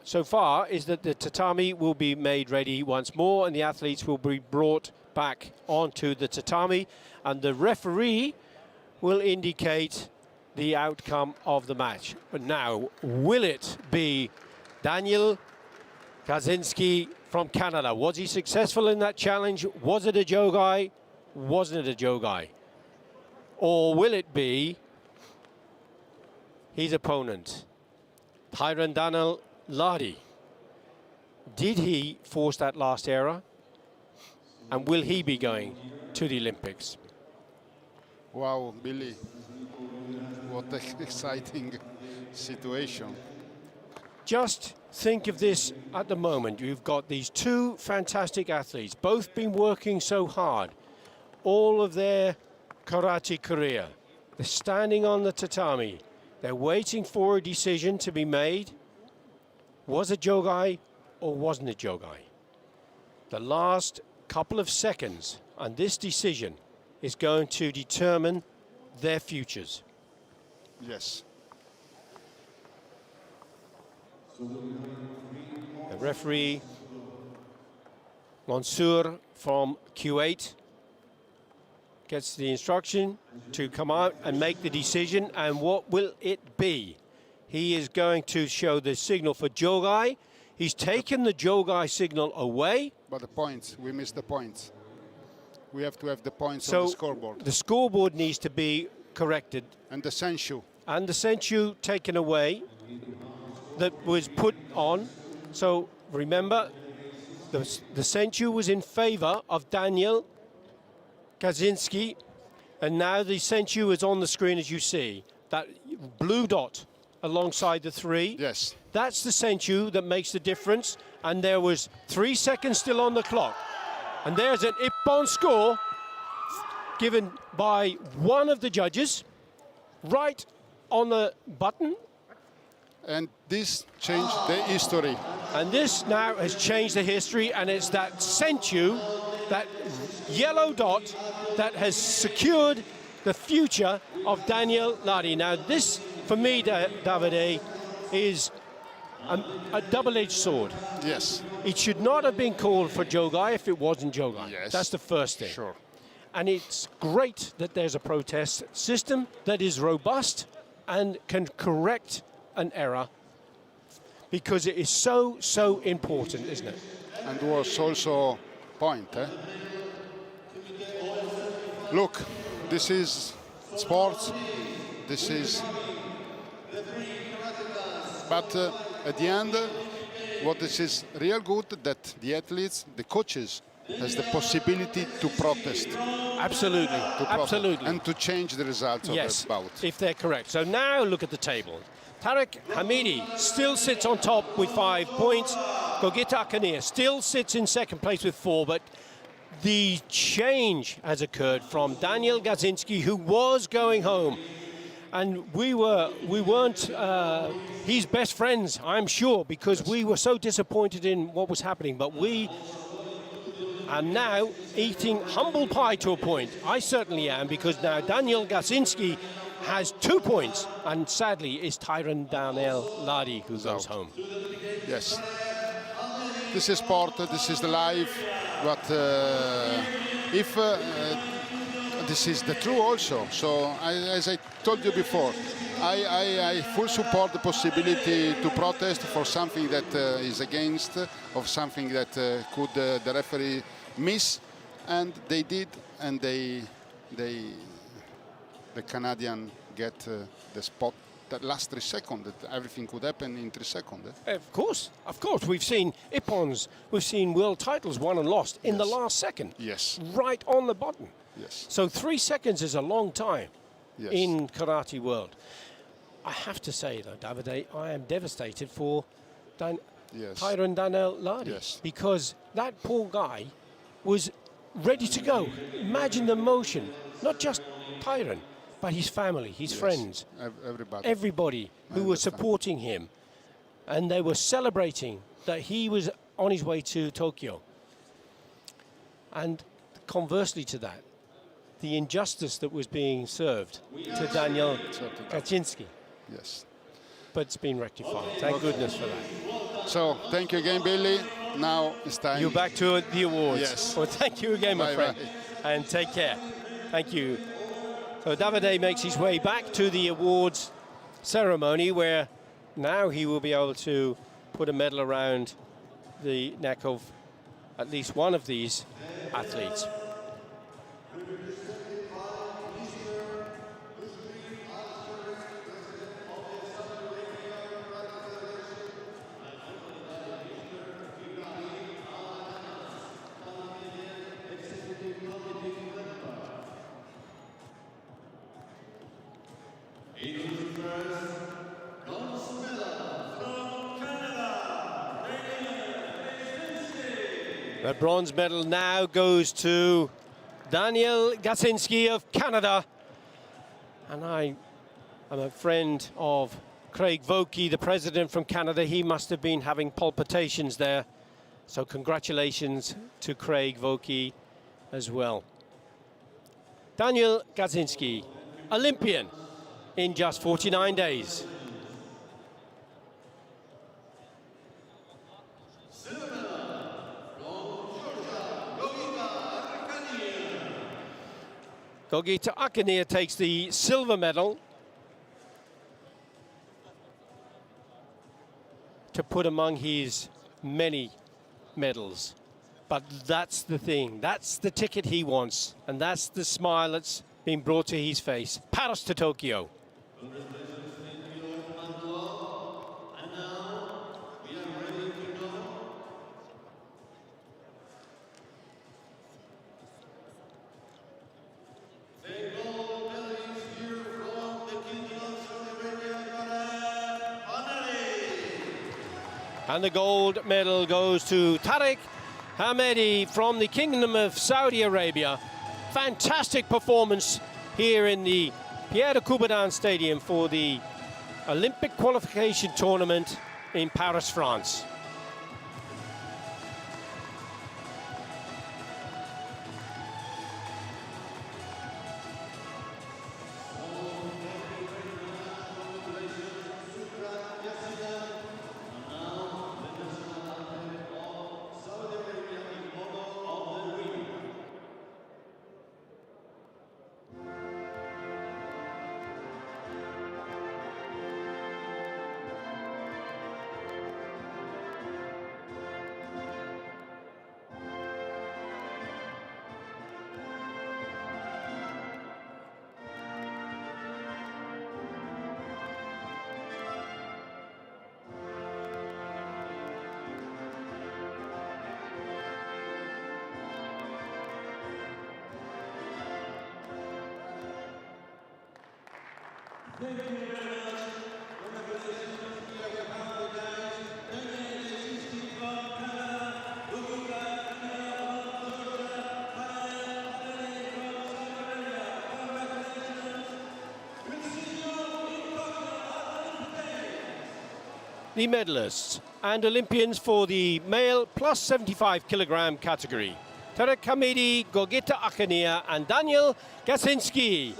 so far is that the tatami will be made ready once more, and the athletes will be brought back onto the tatami, and the referee will indicate the outcome of the match. But now, will it be Daniel Kaczynski from Canada? Was he successful in that challenge? Was it a jogai? Wasn't it a jogai? Or will it be his opponent, Daniel Ladi? Did he force that last error? And will he be going to the Olympics? Wow, Billy, what an exciting situation. Just think of this at the moment. You've got these two fantastic athletes, both been working so hard all of their karate career. They're standing on the tatami. They're waiting for a decision to be made. Was it jogai or wasn't it jogai? The last couple of seconds and this decision is going to determine their futures. Yes. The referee, Mansour from Kuwait, gets the instruction to come out and make the decision. And what will it be? He is going to show the signal for jogai. He's taken the jogai signal away. But the points, we missed the points. We have to have the points on the scoreboard. The scoreboard needs to be corrected. And the senshu. And the senshu taken away that was put on. So remember, the senshu was in favor of Daniel Kaczynski, and now the senshu is on the screen, as you see. That blue dot alongside the 3. Yes. That's the senshu that makes the difference. And there was 3 seconds still on the clock. And there's an ippon score given by one of the judges right on the button. And this changed the history. And this now has changed the history, and it's that senshu, that yellow dot, that has secured the future of Daniel Ladi. Now this, for me, Davide, is a double-edged sword. Yes. It should not have been called for jogai if it wasn't jogai. Yes. That's the first thing. Sure. And it's great that there's a protest system that is robust and can correct an error, because it is so, so important, isn't it? And was also point. Look, this is sports. This is. But at the end, what this is real good, that the athletes, the coaches, has the possibility to protest. Absolutely, absolutely. And to change the results of the bout. If they're correct. So now look at the table. Tariq Hamidi still sits on top with 5 points. Gogita Akania still sits in second place with 4, but the change has occurred from Daniel Kaczynski, who was going home. And we weren't his best friends, I'm sure, because we were so disappointed in what was happening. But we are now eating humble pie to a point. I certainly am, because now Daniel Kaczynski has 2 points, and sadly it's Daniel Ladi who goes home. Yes. This is sport, this is the life. But if this is the true also, so as I told you before, I full support the possibility to protest for something that is against, of something that could the referee miss, and they did, and the Canadian get the spot. That last 3 seconds, that everything could happen in 3 seconds. Of course. We've seen Ippons, we've seen world titles won and lost in the last second. Yes. Right on the button. Yes. So 3 seconds is a long time in karate world. I have to say, though, Davide, I am devastated for Tyron Daniel Lardy, because that poor guy was ready to go. Imagine the emotion, not just Tyron, but his family, his friends, everybody who was supporting him, and they were celebrating that he was on his way to Tokyo. And conversely to that, the injustice that was being served to Daniel Kaczynski. Yes. But it's been rectified. Thank goodness for that. So, thank you again, Billy. Now it's time. You're back to the awards. Yes. Well, thank you again, my friend. And take care. Thank you. So Davide makes his way back to the awards ceremony, where now he will be able to put a medal around the neck of at least one of these athletes. The bronze medal now goes to Daniel Kaczynski of Canada. And I am a friend of Craig Vokey, the president from Canada. He must have been having palpitations there. So congratulations to Craig Vokey as well. Daniel Kaczynski, Olympian in just 49 days. Gogita Akania takes the silver medal to put among his many medals. But that's the thing, that's the ticket he wants, and that's the smile that's been brought to his face. Paris to Tokyo. And the gold medal goes to Tariq Hamedi from the Kingdom of Saudi Arabia. Fantastic performance here in the Pierre de Coubertin Stadium for the Olympic qualification tournament in Paris, France. The medalists and Olympians for the male plus 75 kilogram category: Tariq Hamedi, Gogita Akania and Daniel Kaczynski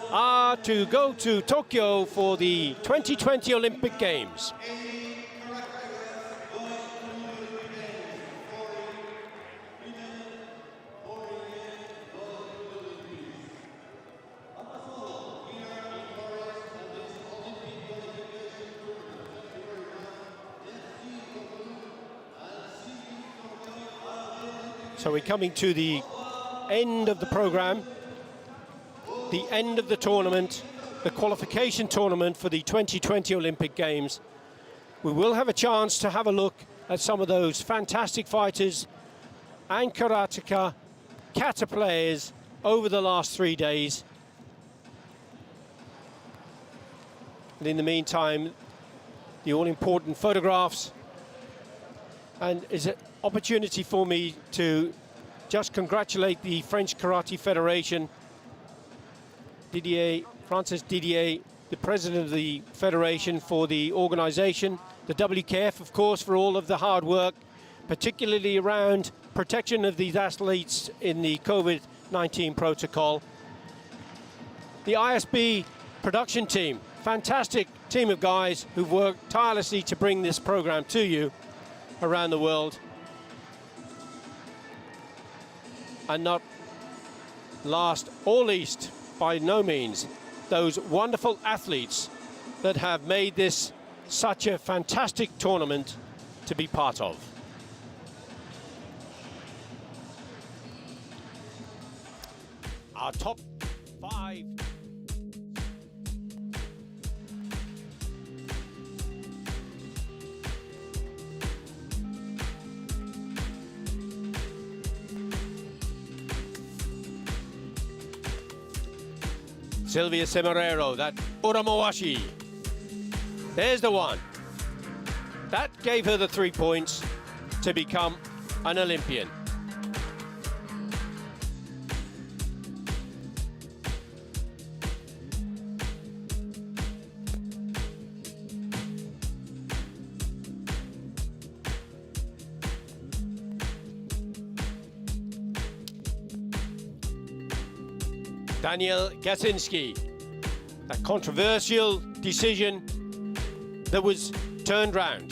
are to go to Tokyo for the 2020 Olympic Games. So we're coming to the end of the program, the end of the tournament, the qualification tournament for the 2020 Olympic Games. We will have a chance to have a look at some of those fantastic fighters and karateka, kata players over the last 3 days. And in the meantime, the all-important photographs. And is an opportunity for me to just congratulate the French Karate Federation, Francis Didier, the president of the federation, for the organization, the WKF, of course, for all of the hard work, particularly around protection of these athletes in the COVID-19 protocol. The ISB production team, fantastic team of guys who've worked tirelessly to bring this program to you around the world. And not last or least, by no means, those wonderful athletes that have made this such a fantastic tournament to be part of. Our top 5. Sylvia Semerero, that Uramowashi. There's the one. That gave her the 3 points to become an Olympian. Daniel Gasinski, that controversial decision that was turned round.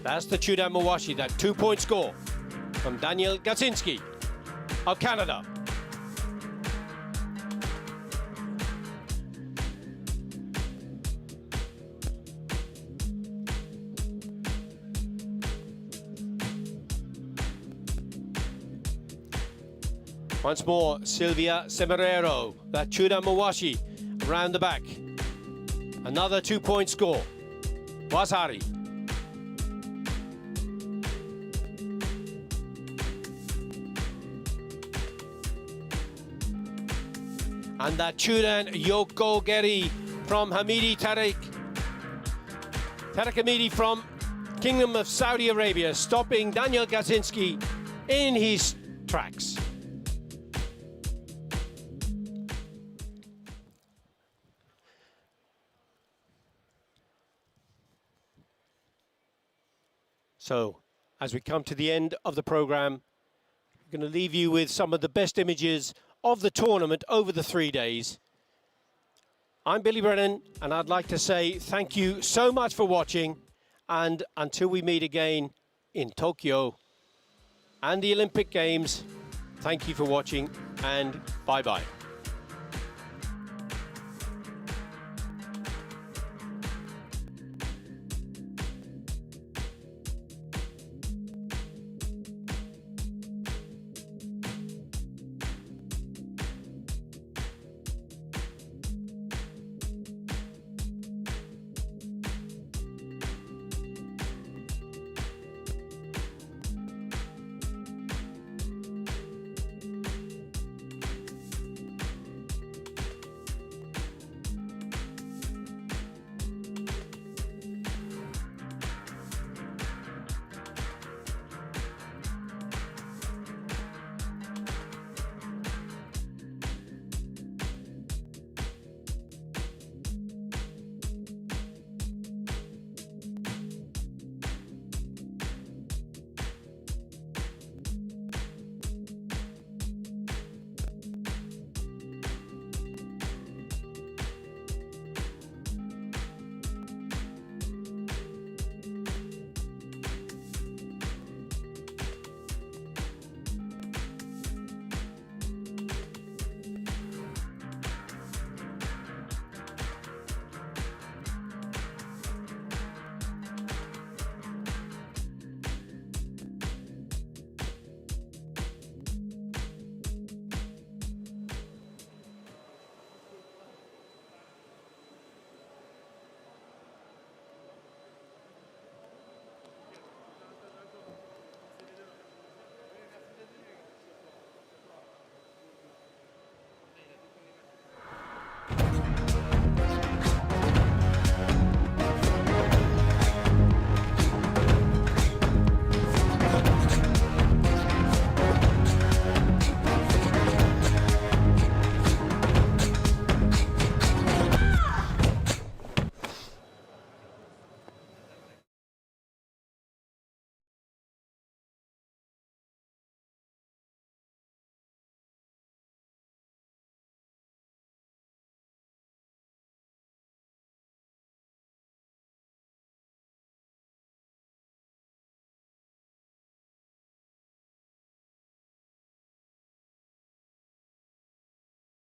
That's the Chudan Mawashi, that 2-point score from Daniel Gasinski of Canada. Once more, Sylvia Semerero, that Chudan Mawashi around the back. Another 2-point score. Wasari. And that Chudan Yokogeri from Hamidi Tariq Hamidi from Kingdom of Saudi Arabia, stopping Daniel Gasinski in his tracks. So, as we come to the end of the program, we're going to leave you with some of the best images of the tournament over the 3 days. I'm Billy Brennan, and I'd like to say thank you so much for watching, and until we meet again in Tokyo and the Olympic Games, thank you for watching, and bye-bye.